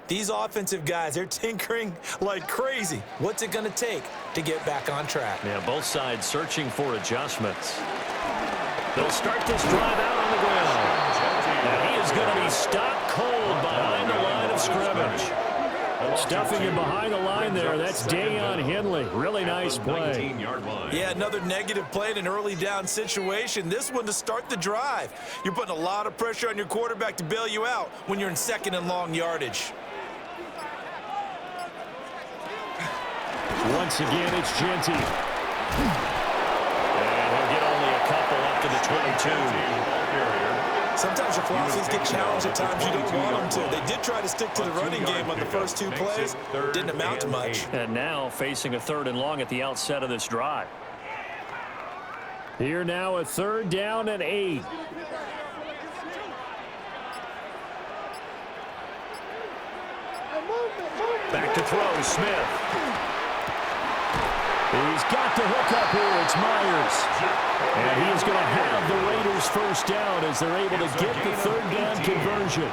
These offensive guys, they're tinkering like crazy. What's it going to take to get back on track? Yeah, both sides searching for adjustments. They'll start this drive out on the ground. And he is going to be stopped cold behind the line of scrimmage. Stuffing him behind the line there. That's Deion Henley. Really nice play. Yeah, another negative play in an early down situation. This one to start the drive. You're putting a lot of pressure on your quarterback to bail you out when you're in second and long yardage. Once again, it's Genty. And he'll get only a couple up to the 22. Sometimes your philosophies get challenged at times you don't want them to. They did try to stick to the running game on the first 2 plays. Didn't amount to much. And now facing a 3rd and long at the outset of this drive. Here now a 3rd down and 8. Back to throw, Smith. He's got the hook up here. It's Myers. And he is going to have the Raiders first down as they're able to get the 3rd down conversion.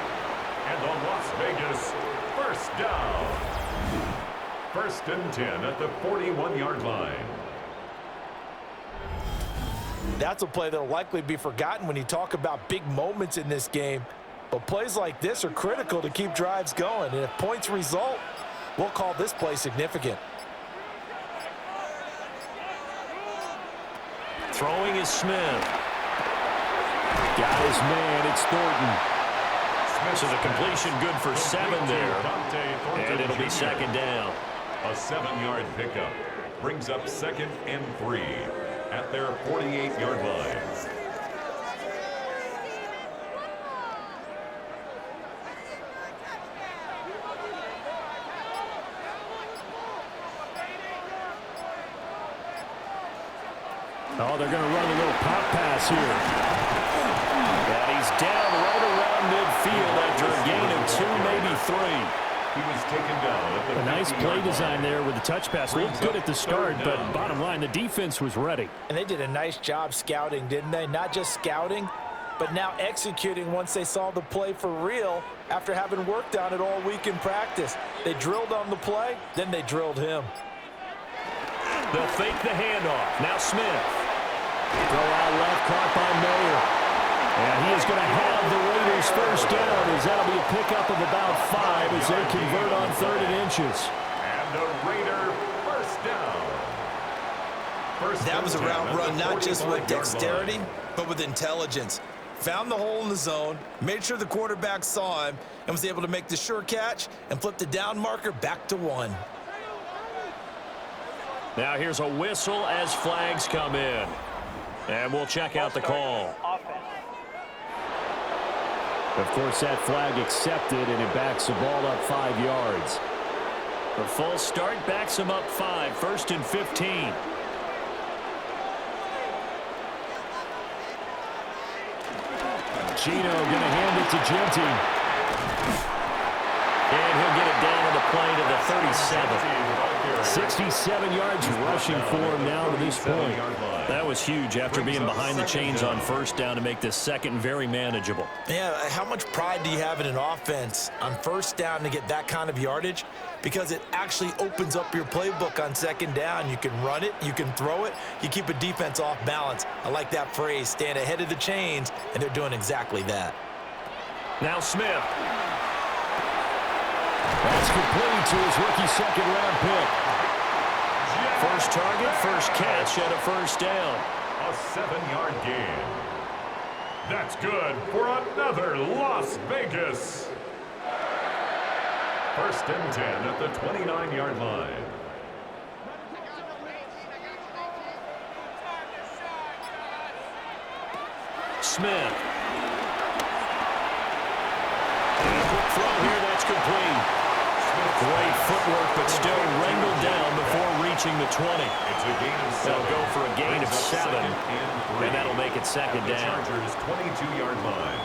And the Las Vegas first down. 1st and 10 at the 41-yard line. That's a play that will likely be forgotten when you talk about big moments in this game. But plays like this are critical to keep drives going. And if points result, we'll call this play significant. Throwing is Smith. Got his man, it's Thornton. So the completion good for 7 there. And it'll be 2nd down. A 7-yard pickup brings up 2nd and 3 at their 48-yard line. Oh, they're going to run a little pop pass here. And he's down right around midfield after a gain of 2, maybe 3. He was taken down at the a nice play design there with the touch pass. Looked good at the start, but bottom line, the defense was ready. And they did a nice job scouting, didn't they? Not just scouting, but now executing once they saw the play for real after having worked on it all week in practice. They drilled on the play, then they drilled him. They'll fake the handoff. Now Smith. Throw out left, caught by Mayer. And he is going to have the Raiders first down as that'll be a pickup of about 5 as they convert on 3rd and inches. And the Raider first down. That was a route run not just with dexterity, but with intelligence. Found the hole in the zone, made sure the quarterback saw him, and was able to make the sure catch and flip the down marker back to 1. Now here's a whistle as flags come in. And we'll check out the call. Of course, that flag accepted, and it backs the ball up 5 yards. The full start backs him up 5, 1st and 15. Gino going to hand it to Genty. And he'll get it it down on the play to the 37. 67 yards rushing for him now to this point. That was huge after being behind the chains on first down to make this second very manageable. Yeah, how much pride do you have in an offense on first down to get that kind of yardage? Because it actually opens up your playbook on second down. You can run it, you can throw it, you keep a defense off balance. I like that phrase, stand ahead of the chains, and they're doing exactly that. Now Smith. That's complete to his rookie second-round pick. First target, first catch, and a first down. A 7-yard gain. That's good for another Las Vegas. First and 10 at the 29-yard line. Smith. And a quick throw here, that's complete. Great footwork, but still wrangled down before reaching the 20. It's a gain of 7. They'll go for a gain of 7, and that'll make it second down. The Chargers' 22-yard line.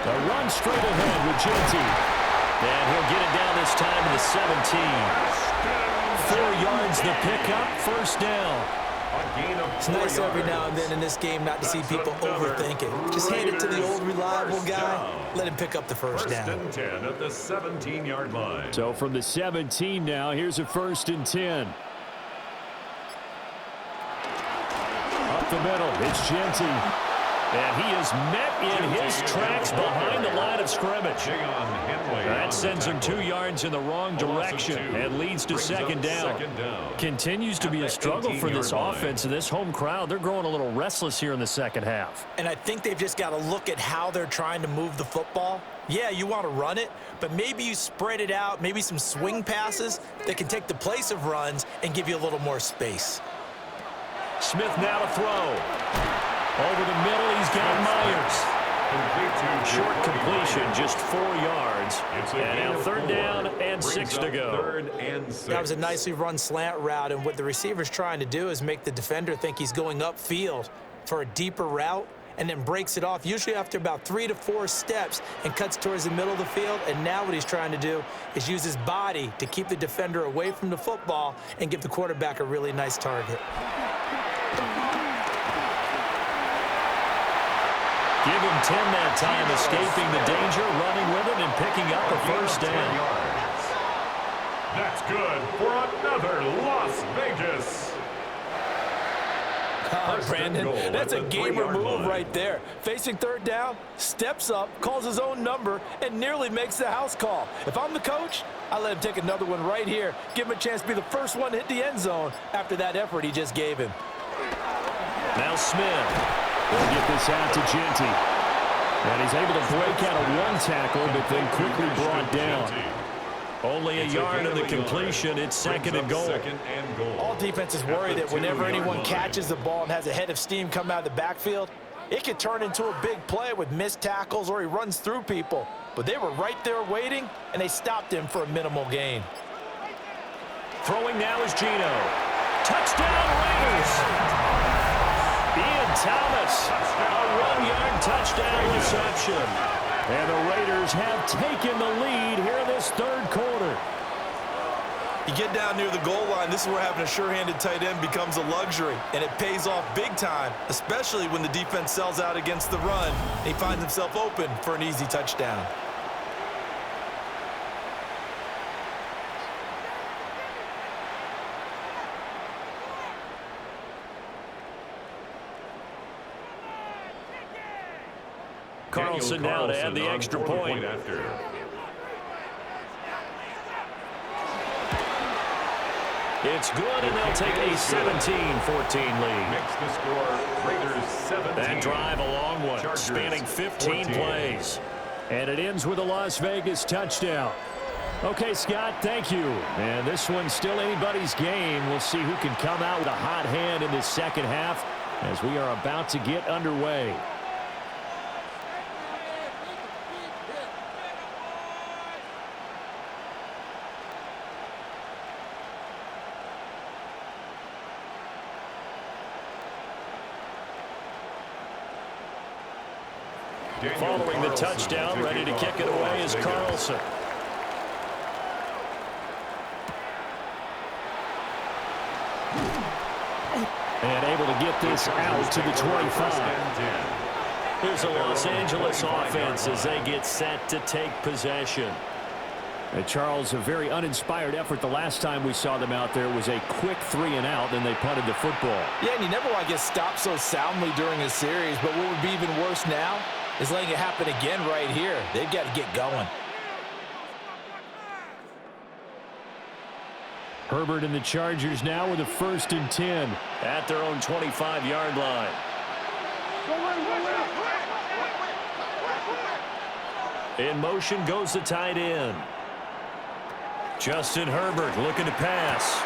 The run straight ahead with Genty. And he'll get it down this time to the 17. 4 yards the pickup, first down. It's nice every now and then in this game not to see people overthink it. Just hand it to the old reliable guy. Let him pick up the first down. First and 10 at the 17-yard line. So from the 17 now, here's a first and 10. Up the middle, it's Genty. And he is met in his tracks behind the line of scrimmage. That sends him 2 yards in the wrong direction and leads to second down. Continues to be a struggle for this offense and this home crowd. They're growing a little restless here in the second half. And I think they've just got to look at how they're trying to move the football. Yeah, you want to run it, but maybe you spread it out, maybe some swing passes that can take the place of runs and give you a little more space. Smith now to throw. Over the middle, he's got Myers. Short completion, just 4 yards. And now third down and 6 to go. That was a nicely run slant route, and what the receiver's trying to do is make the defender think he's going upfield for a deeper route and then breaks it off, usually after about 3 to 4 steps, and cuts towards the middle of the field. And now what he's trying to do is use his body to keep the defender away from the football and give the quarterback a really nice target. Give him 10 that time, escaping the danger, running with it, and picking up a first down. That's good for another Las Vegas. Brandon, that's a gamer move right there. Facing third down, steps up, calls his own number, and nearly makes the house call. If I'm the coach, I let him take another one right here. Give him a chance to be the first one to hit the end zone after that effort he just gave him. Now Smith. They'll get this out to Genty. And he's able to break out of one tackle, but then quickly brought down. Only a yard of the completion. It's second and goal. All defenses worry that whenever anyone catches the ball and has a head of steam come out of the backfield, it could turn into a big play with missed tackles or he runs through people. But they were right there waiting, and they stopped him for a minimal gain. Throwing now is Geno. Touchdown, Raiders! Ian Thomas, a 1-yard touchdown reception. And the Raiders have taken the lead here in this third quarter. You get down near the goal line, this is where having a sure-handed tight end becomes a luxury, and it pays off big time, especially when the defense sells out against the run, and he finds himself open for an easy touchdown. Carlson now to add the extra point. It's good, and they'll take a 17-14 lead. Makes the score Raiders 17. That drive a long one, Chargers spanning 15 14. plays. And it ends with a Las Vegas touchdown. Okay, Scott, thank you. And this one's still anybody's game. We'll see who can come out with a hot hand in this second half as we are about to get underway. Following the touchdown, ready to kick it away is Carlson. And able to get this out to the 25. Here's a Los Angeles offense as they get set to take possession. And Charles, a very uninspired effort the last time we saw them out there was a quick 3-and-out, then they punted the football. Yeah, and you never want to get stopped so soundly during a series, but what would be even worse now is letting it happen again right here. They've got to get going. Herbert and the Chargers now with a 1st and 10. At their own 25-yard line. In motion goes the tight end. Justin Herbert looking to pass.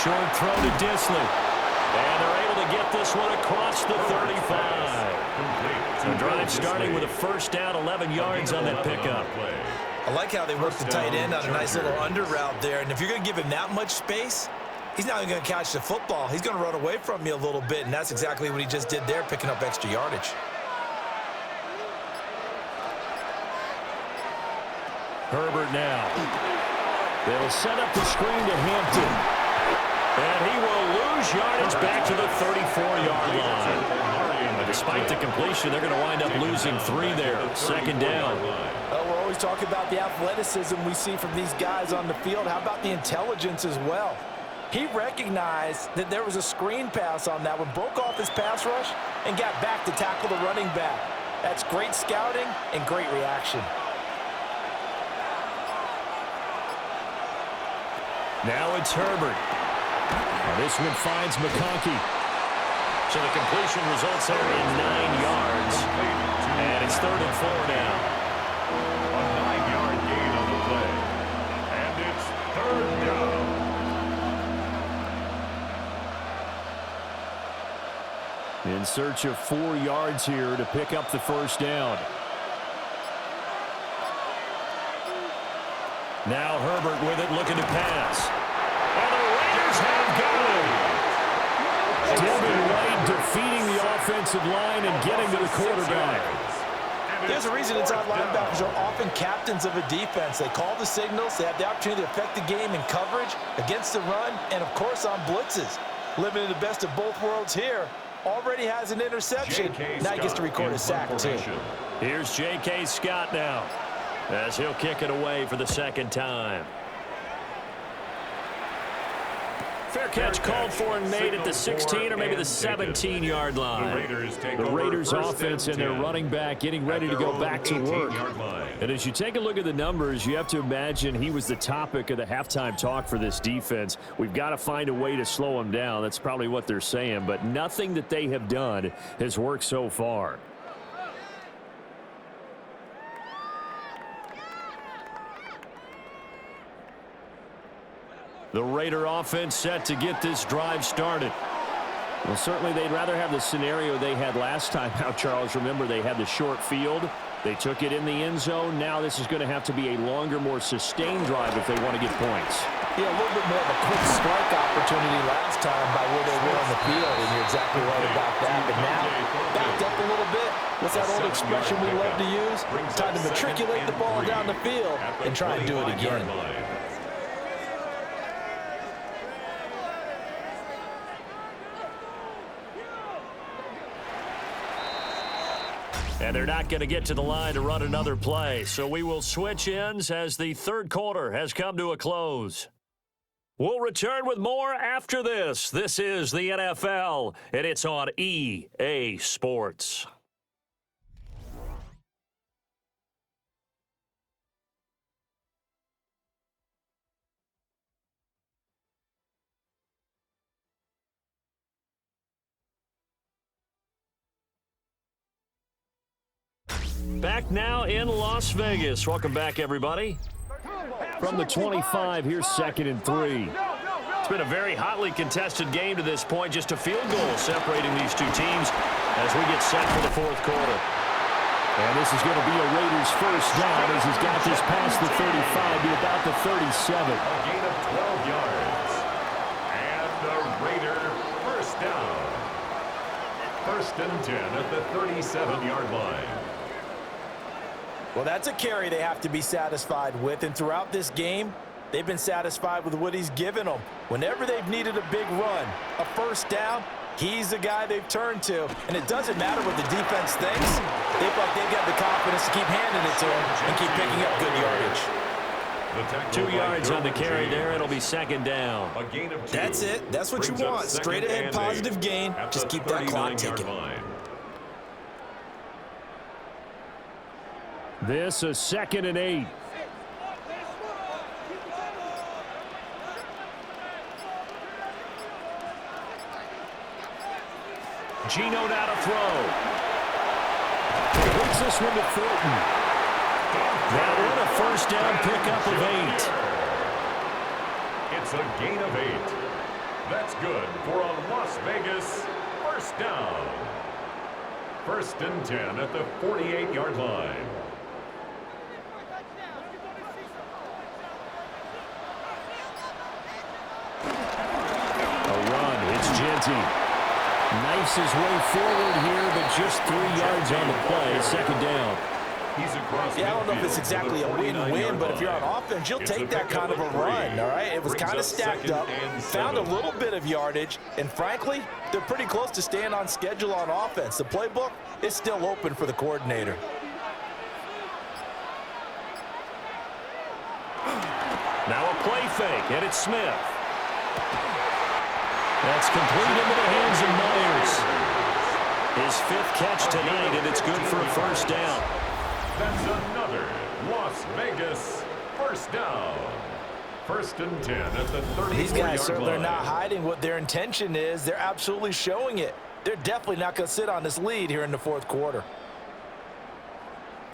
Short throw to Disley. And they're able to get this one across the 35. The drive starting with a 1st down, 11 yards on that pickup. I like how they work the tight end on a nice little under route there. And if you're going to give him that much space, he's not even going to catch the football. He's going to run away from you a little bit, and that's exactly what he just did there, picking up extra yardage. Herbert now. They'll set up the screen to Hampton. And he will lose yardage back to the 34-yard line. Despite the completion, they're going to wind up losing 3 there. 2nd down. We're always talking about the athleticism we see from these guys on the field. How about the intelligence as well? He recognized that there was a screen pass on that one, broke off his pass rush, and got back to tackle the running back. That's great scouting and great reaction. Now it's Herbert. Now this one finds McConkey. So the completion results there in 9 yards. And it's 3rd and 4 now. A 9-yard gain on the play. And it's 3rd down. In search of 4 yards here to pick up the 1st down. Now Herbert with it, looking to pass. And the Raiders have got it. Devin White defeating the offensive line and getting to the quarterback. There's a reason inside linebackers are often captains of a defense. They call the signals. They have the opportunity to affect the game in coverage, against the run, and, of course, on blitzes. Living in the best of both worlds here. Already has an interception. Now he gets to record a sack, too. Here's J.K. Scott now, as he'll kick it away for the 2nd time. Fair catch called for and made at the 16 or maybe the 17-yard line. The Raiders offense and their running back getting ready to go back to work. And as you take a look at the numbers, you have to imagine he was the topic of the halftime talk for this defense. We've got to find a way to slow him down. That's probably what they're saying, but nothing that they have done has worked so far. The Raider offense set to get this drive started. Well, certainly they'd rather have the scenario they had last time out, Charles. Remember, they had the short field. They took it in the end zone. Now this is going to have to be a longer, more sustained drive if they want to get points. Yeah, a little bit more of a quick strike opportunity last time by where they were on the field, and you're exactly right about that. But now, backed up a little bit. What's that old expression we love to use? Time to matriculate the ball down the field and try and do it again. And they're not going to get to the line to run another play. So we will switch ends as the 3rd quarter has come to a close. We'll return with more after this. This is the NFL, and it's on EA Sports. Back now in Las Vegas. Welcome back, everybody. From the 25, here's 2nd and 3. It's been a very hotly contested game to this point. Just a field goal separating these two teams as we get set for the 4th quarter. And this is going to be a Raiders 1st down as he's got this past the 35 to about the 37. A gain of 12 yards. And the Raider 1st down. 1st and 10 at the 37-yard line. Well, that's a carry they have to be satisfied with, and throughout this game, they've been satisfied with what he's given them. Whenever they've needed a big run, a first down, he's the guy they've turned to. And it doesn't matter what the defense thinks. They feel like they've got the confidence to keep handing it to him and keep picking up good yardage. 2 yards on the carry there. It'll be second down. That's it. That's what you want. Straight ahead, positive gain. Just keep that clock ticking. This is 2nd and 8. Geno now to throw. He hits this one to Fulton. That one a first down pickup of 8. It's a gain of 8. That's good for a Las Vegas first down. 1st and 10 at the 48-yard line. A run. It's Genty. Knifes his way forward here, but just 3 yards on the play. Second down. Yeah, I don't know if it's exactly a win-win, but if you're on offense, you'll take that kind of a run, all right? It was kind of stacked up, found a little bit of yardage, and frankly, they're pretty close to staying on schedule on offense. The playbook is still open for the coordinator. Now a play fake, and it's Smith. That's complete into the hands of Myers. His 5th catch tonight, and it's good for a first down. That's another Las Vegas first down. 1st and 10 at the 34-yard line. These guys certainly are not hiding what their intention is. They're absolutely showing it. They're definitely not going to sit on this lead here in the 4th quarter.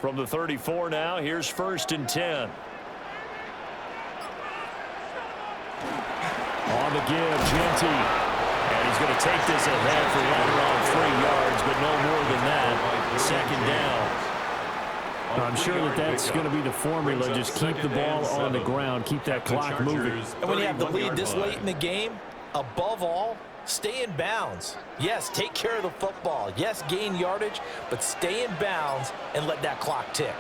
From the 34 now, here's 1st and 10. On the give, Genty. And he's going to take this ahead for right around 3 yards, but no more than that. Second down. I'm sure that's going to be the formula. Just keep the ball on the ground, keep that clock moving. And when you have the lead this late in the game, above all, stay in bounds. Yes, take care of the football. Yes, gain yardage, but stay in bounds and let that clock tick.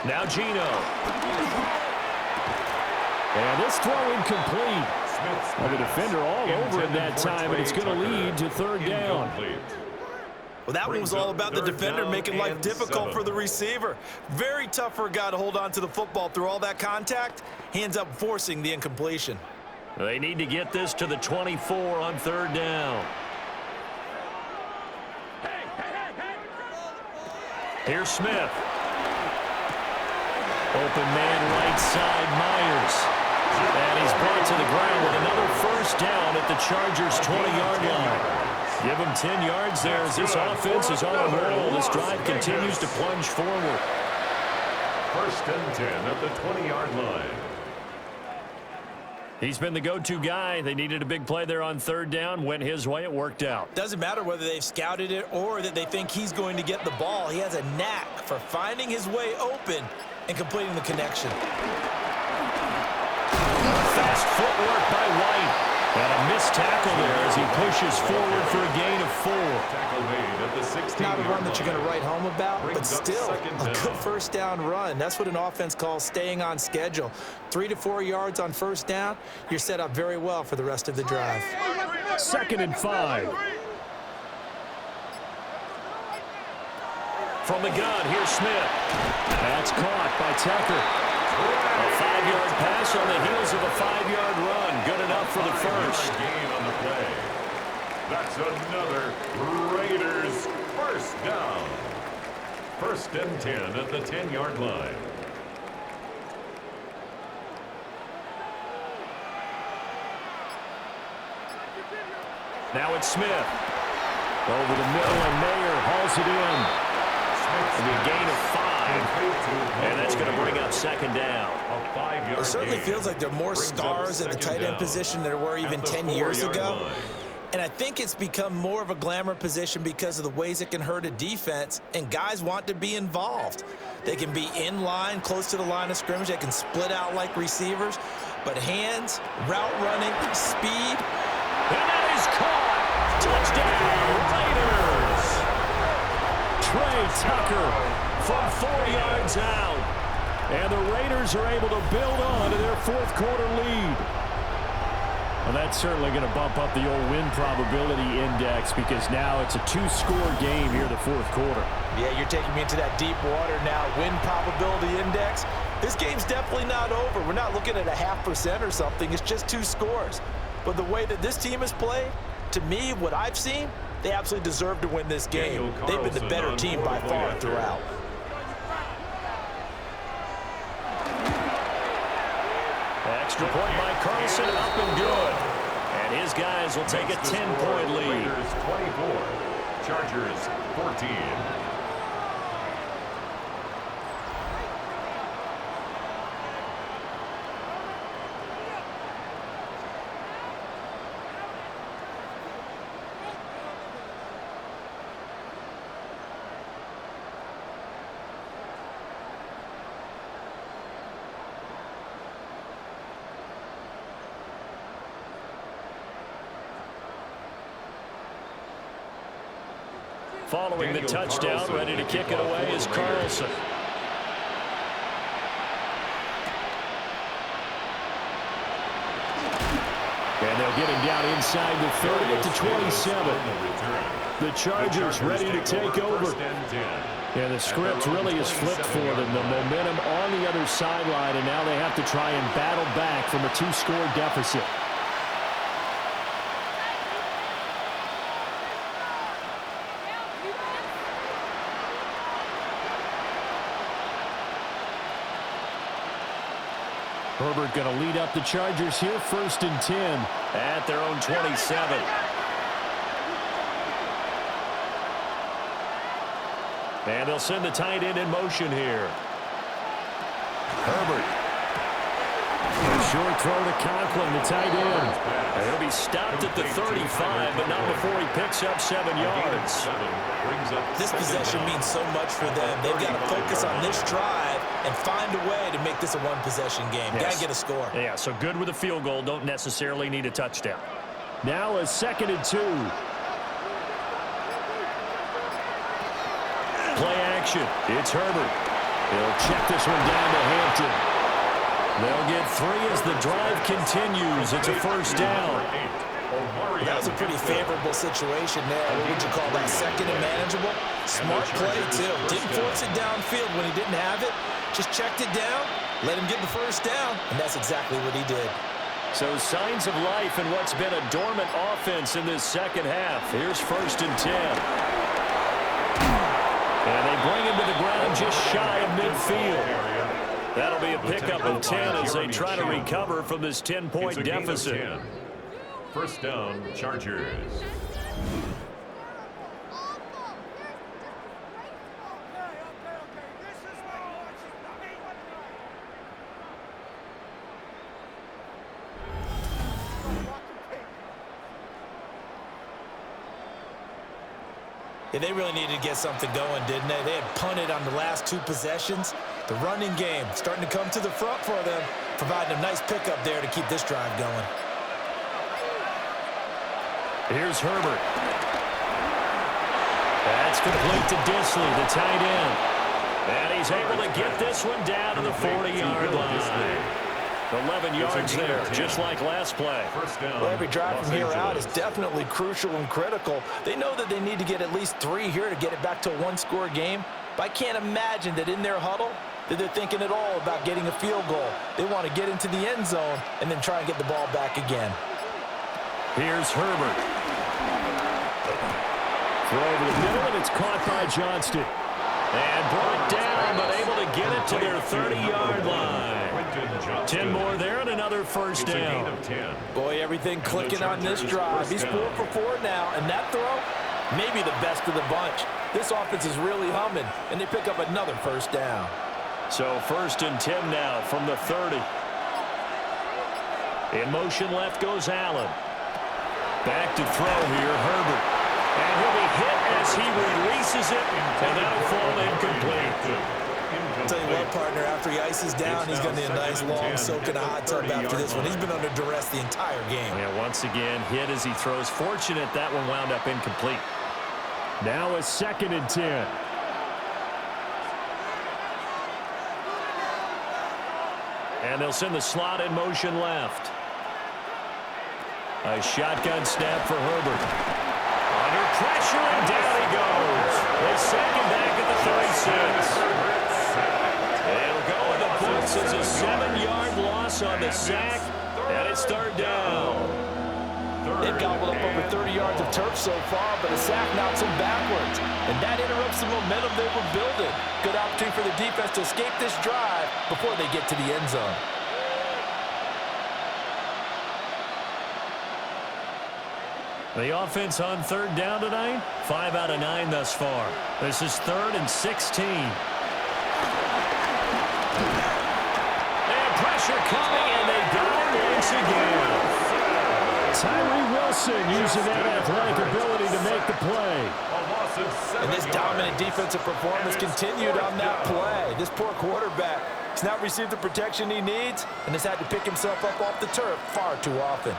Now Geno. And this throw incomplete. Well, the defender all over it that time, and it's going to lead to 3rd down. Well, that one was all about the defender making life difficult for the receiver. Very tough for a guy to hold on to the football through all that contact. He ends up forcing the incompletion. They need to get this to the 24 on 3rd down. Here's Smith. Open man right side, Myers. And he's brought to the ground with another first down at the Chargers' 20-yard line. Give him 10 yards there as this offense is on a roll. This drive continues to plunge forward. 1st and 10 at the 20-yard line. He's been the go-to guy. They needed a big play there on 3rd down. Went his way. It worked out. Doesn't matter whether they've scouted it or that they think he's going to get the ball. He has a knack for finding his way open and completing the connection. Fast footwork by White. And a missed tackle there as he pushes forward for a gain of 4. Not a run that you're going to write home about, but still a good first down run. That's what an offense calls staying on schedule. 3 to 4 yards on first down, you're set up very well for the rest of the drive. 2nd and 5. From the gun, here's Smith. That's caught by Tucker. A 5-yard pass on the heels of a 5-yard run. Good enough for the first. Gain on the play. That's another Raiders first down. 1st and 10 at the 10-yard line. Now it's Smith. Over the middle, and Mayer hauls it in. It'll be a gain of 5. And that's going to bring up 2nd down. It certainly feels like there are more stars at the tight end position than there were even 10 years ago. And I think it's become more of a glamour position because of the ways it can hurt a defense, and guys want to be involved. They can be in line, close to the line of scrimmage. They can split out like receivers. But hands, route running, speed. And that is caught. Touchdown, Raiders! Trey Tucker from 4 yards out. And the Raiders are able to build on to their fourth quarter lead. Well, that's certainly going to bump up the old win probability index because now it's a 2-score game here in the fourth quarter. Yeah, you're taking me into that deep water now. Win probability index. This game's definitely not over. We're not looking at a 0.5% or something. It's just 2 scores. But the way that this team has played, to me, what I've seen, they absolutely deserve to win this game. They've been the better team by far throughout. Extra point by Carlson, up and good. And his guys will take a 10-point lead. Raiders 24, Chargers 14. Following the touchdown, ready to kick it away is Carlson. And they'll get him down inside the 30 at the 27. The Chargers ready to take over. And the script really is flipped for them. The momentum on the other sideline, and now they have to try and battle back from a 2-score deficit. Herbert going to lead up the Chargers here, 1st and 10 at their own 27. And they'll send the tight end in motion here. Herbert. A short throw to Conklin, the tight end. And he'll be stopped at the 35, but not before he picks up 7 yards. This possession means so much for them. They've got to focus on this drive and find a way to make this a one-possession game. Yes. Got to get a score. Yeah, so good with a field goal. Don't necessarily need a touchdown. Now a 2nd and 2. Play action. It's Herbert. He'll check this one down to Hampton. They'll get 3 as the drive continues. It's a 1st down. That was a pretty favorable situation there. What would you call that? 2nd and manageable? Smart play, too. Didn't force it downfield when he didn't have it. Just checked it down, let him get the 1st down, and that's exactly what he did. So signs of life in what's been a dormant offense in this second half. Here's 1st and 10. And they bring him to the ground just shy of midfield. That'll be a pickup of 10 as they try to recover from this 10-point deficit. 1st down, Chargers. Yeah, they really needed to get something going, didn't they? They had punted on the last 2 possessions. The running game starting to come to the front for them, providing a nice pickup there to keep this drive going. Here's Herbert. That's complete to Disley, the tight end. And he's able to get this one down to the 40-yard line. 11 yards there, just like last play. Well, every drive from here out is definitely crucial and critical. They know that they need to get at least 3 here to get it back to a 1-score game. But I can't imagine that in their huddle that they're thinking at all about getting a field goal. They want to get into the end zone and then try and get the ball back again. Here's Herbert. Throw over the middle, and it's caught by Johnston. And brought down, but able to get it to their 30-yard line. 10 more there and another 1st down. Boy, everything clicking on this drive. He's 4 for 4 now, and that throw, maybe the best of the bunch. This offense is really humming, and they pick up another 1st down. So 1st and 10 now from the 30. In motion left goes Allen. Back to throw here, Herbert. And he'll be hit as he releases it, and that'll fall incomplete. Tell you what, partner, after he ices down, he's going to need a nice long soak in a hot tub after this one. He's been under duress the entire game. Yeah, once again, hit as he throws. Fortunate that one wound up incomplete. Now a 2nd and 10. And they'll send the slot in motion left. A shotgun snap for Herbert. Under pressure, and down he goes. They sack him back at the 36. They'll go in the books as a 7-yard loss on the sack, and it's 3rd down. They've gobbled up over 30 yards of turf so far, but a sack knocks them backwards. And that interrupts the momentum they were building. Good opportunity for the defense to escape this drive before they get to the end zone. The offense on 3rd down tonight, 5 out of 9 thus far. This is 3rd and 16. And pressure coming, and they got him once again. Tyree Wilson using that athletic ability to make the play. And this dominant defensive performance continued on that play. This poor quarterback has not received the protection he needs and has had to pick himself up off the turf far too often.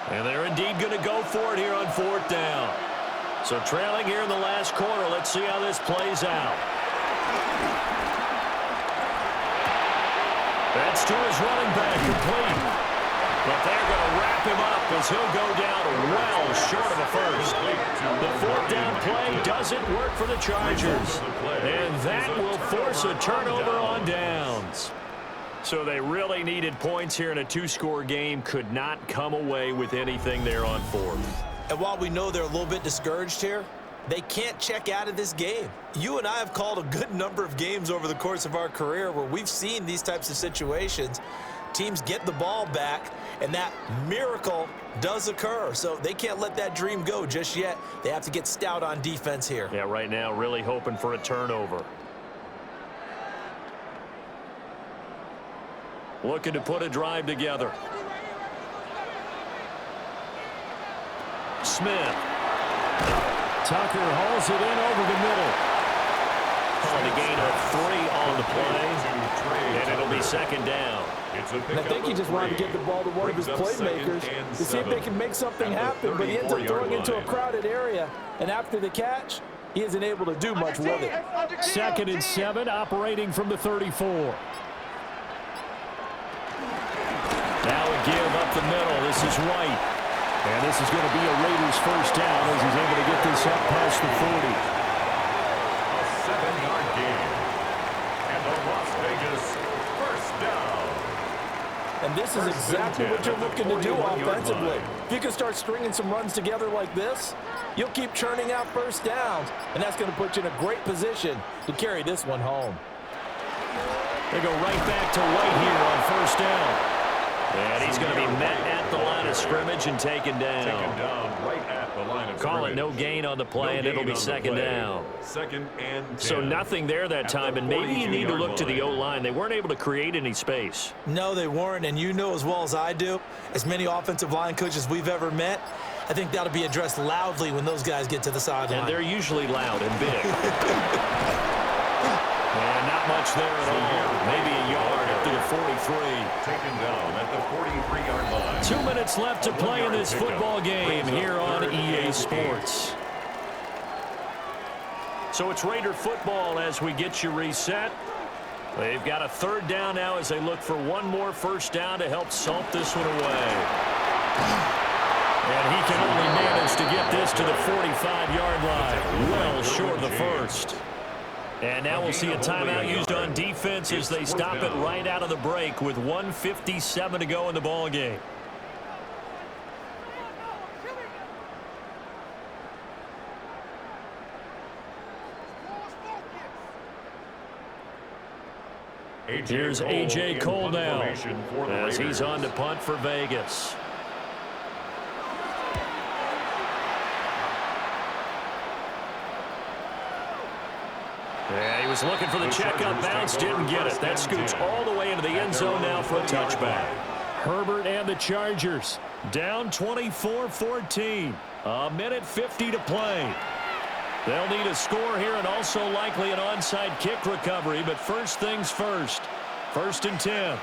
And they're indeed going to go for it here on 4th down. So trailing here in the last quarter. Let's see how this plays out. That's to his running back, complete. But they're going to wrap him up as he'll go down well short of a first. The 4th down play doesn't work for the Chargers. And that will force a turnover on downs. So they really needed points here in a 2-score game. Could not come away with anything there on 4th. And while we know they're a little bit discouraged here, they can't check out of this game. You and I have called a good number of games over the course of our career where we've seen these types of situations. Teams get the ball back, and that miracle does occur. So they can't let that dream go just yet. They have to get stout on defense here. Yeah, right now really hoping for a turnover. Looking to put a drive together. Smith. Tucker hauls it in over the middle. On the gain of 3 on the play. And it'll be 2nd down. And I think he just wanted to get the ball to one of his playmakers to see if they can make something happen, but he ends up throwing into a crowded area. And after the catch, he isn't able to do much with it. 2nd and 7, operating from the 34. Now a give up the middle. This is White. And this is going to be a Raiders 1st down as he's able to get this up past the 40. A 7-yard gain. And the Las Vegas 1st down. And this is exactly what you're looking to do offensively. If you can start stringing some runs together like this, you'll keep churning out 1st downs, and that's going to put you in a great position to carry this one home. They go right back to White here on 1st down. And he's going to be met at the line of scrimmage and taken down. Taken down right at the line of Call scrimmage. it no gain on the play, and it'll be 2nd down. 2nd and 10. So nothing there that time, and maybe you need to look to the O-line. They weren't able to create any space. No, they weren't, and you know as well as I do, as many offensive line coaches we've ever met, I think that'll be addressed loudly when those guys get to the sideline. And they're usually loud and big. And not much there at all. Maybe a yard up to the 43. Taken down at the 43-yard line. 2 minutes left to play in this football game here on EA Sports. So it's Raider football as we get you reset. They've got a 3rd down now as they look for one more 1st down to help salt this one away. And he can only manage to get this to the 45-yard line. Well short of the 1st. And now we'll see a timeout used on defense as they stop it right out of the break with 1:57 to go in the ball game. Here's A.J. Cole now as he's on to punt for Vegas. Yeah, he was Was looking for the check-up bounce, didn't get it. That scoots all the way into the end zone now for a touchback. Herbert and the Chargers down 24-14. A minute 50 to play. They'll need a score here and also likely an onside kick recovery, but first things first. 1st and 10.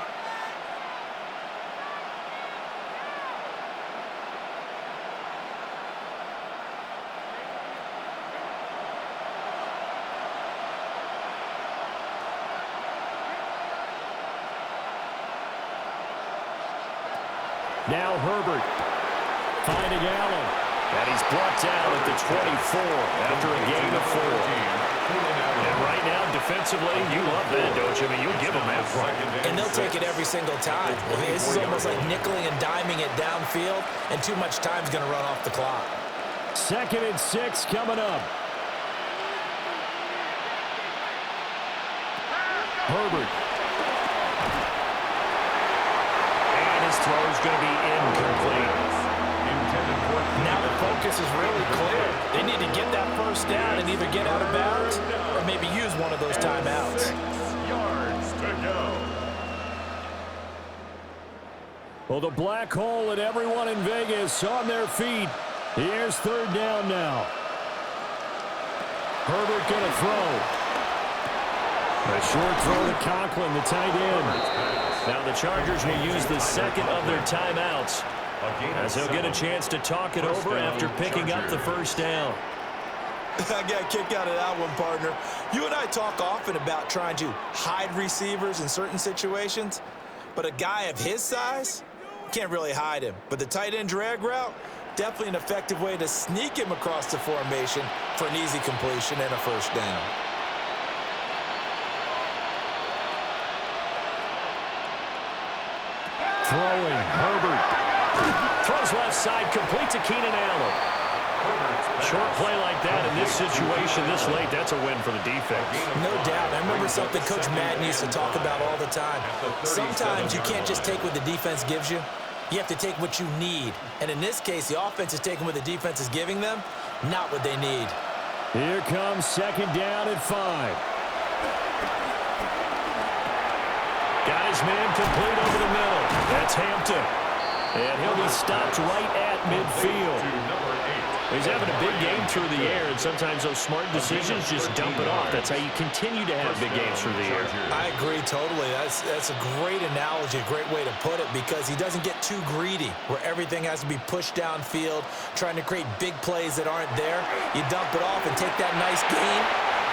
Now Herbert finding Allen. And he's brought down at the 24 after a gain of 4. And right now, defensively, you love that, don't you? I mean, you'll give them that front. And they'll take it every single time. I mean, this is almost like nickeling and diming it downfield, and too much time's going to run off the clock. 2nd and 6 coming up. Herbert. His throw is going to be incomplete. Now the focus is really clear. They need to get that first down and either get out of bounds or maybe use one of those timeouts. 6 yards to go. Well, the black hole and everyone in Vegas on their feet. Here's 3rd down now. Herbert going to throw. A short throw to Conklin, the tight end. Now the Chargers will use the 2nd of their timeouts as they'll get a chance to talk it over after picking up the 1st down. I got a kick out of that one, partner. You and I talk often about trying to hide receivers in certain situations, but a guy of his size can't really hide him. But the tight end drag route, definitely an effective way to sneak him across the formation for an easy completion and a 1st down. Throwing, Herbert. Throws left side, complete to Keenan Allen. Short play like that in this situation this late, that's a win for the defense. No doubt. I remember something Coach Madden used to talk about all the time. Sometimes you can't just take what the defense gives you. You have to take what you need. And in this case, the offense is taking what the defense is giving them, not what they need. Here comes 2nd down and 5. Got his man complete over the middle. That's Hampton. And he'll be stopped right at midfield. He's having a big game through the air, and sometimes those smart decisions just dump it off. That's how you continue to have big games through the air. I agree totally. That's a great analogy, a great way to put it, because he doesn't get too greedy where everything has to be pushed downfield, trying to create big plays that aren't there. You dump it off and take that nice gain,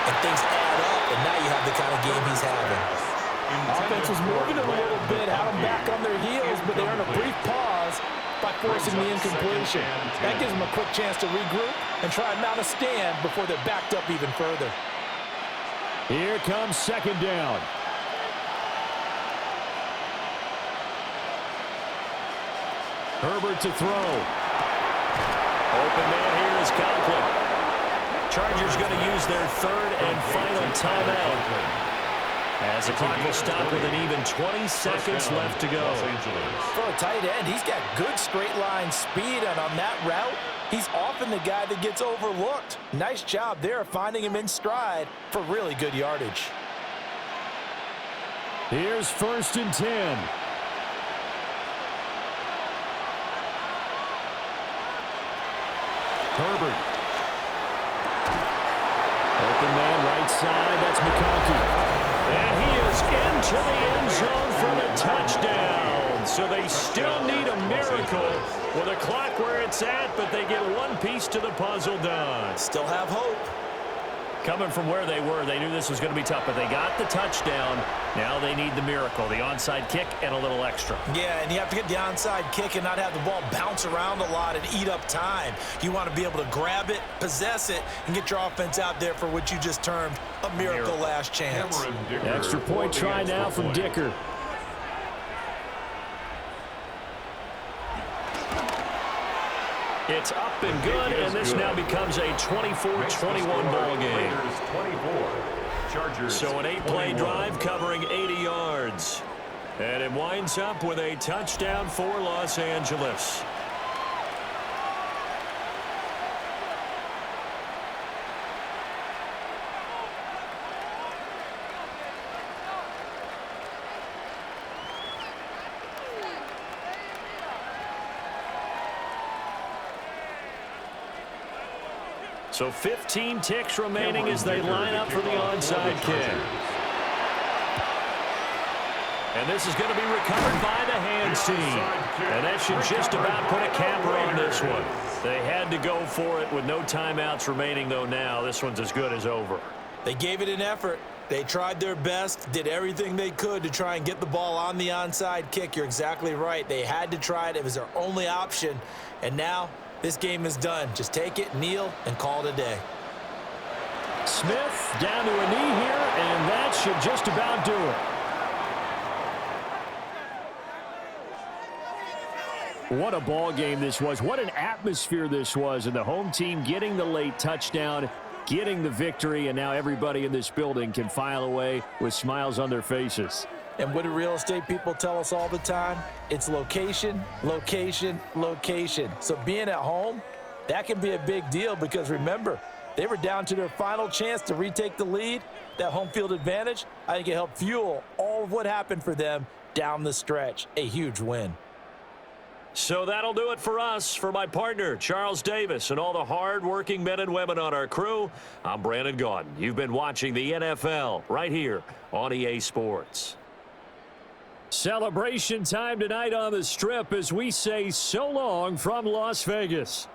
and things add up, and now you have the kind of game he's having. Offense was moving it a little bit, had them back on their heels, but they earned a brief pause by forcing the incompletion. That gives them a quick chance to regroup and try and mount a stand before they're backed up even further. Here comes 2nd down. Herbert to throw. Open man here is Conklin. Chargers going to use their 3rd and final timeout, as the clock will stop with an even 20 seconds left to go. For a tight end, he's got good straight line speed, and on that route, he's often the guy that gets overlooked. Nice job there finding him in stride for really good yardage. Here's 1st and 10. Herbert. Open man right side, that's McConkey. And he is into the end zone for the touchdown. So they still need a miracle with a clock where it's at, but they get one piece to the puzzle done. Still have hope. Coming from where they were, they knew this was going to be tough, but they got the touchdown. Now they need the miracle, the onside kick and a little extra. Yeah, and you have to get the onside kick and not have the ball bounce around a lot and eat up time. You want to be able to grab it, possess it, and get your offense out there for what you just termed a miracle last chance. Extra point try now from Dicker. It's up and good, and this now becomes a 24-21 ball game. So an 8-play drive covering 80 yards. And it winds up with a touchdown for Los Angeles. So 15 ticks remaining as they line up for the onside kick. And this is going to be recovered by the hands team. And that should just about put a capper on this one. They had to go for it with no timeouts remaining, though. Now this one's as good as over. They gave it an effort. They tried their best, did everything they could to try and get the ball on the onside kick. You're exactly right. They had to try it. It was their only option. And now this game is done. Just take it, kneel, and call it a day. Smith down to a knee here, and that should just about do it. What a ball game this was. What an atmosphere this was. And the home team getting the late touchdown, getting the victory, and now everybody in this building can file away with smiles on their faces. And what do real estate people tell us all the time? It's location, location, location. So being at home, that can be a big deal because remember, they were down to their final chance to retake the lead. That home field advantage, I think it helped fuel all of what happened for them down the stretch. A huge win. So that'll do it for us. For my partner, Charles Davis, and all the hard-working men and women on our crew, I'm Brandon Gaudin. You've been watching the NFL right here on EA Sports. Celebration time tonight on the Strip as we say so long from Las Vegas.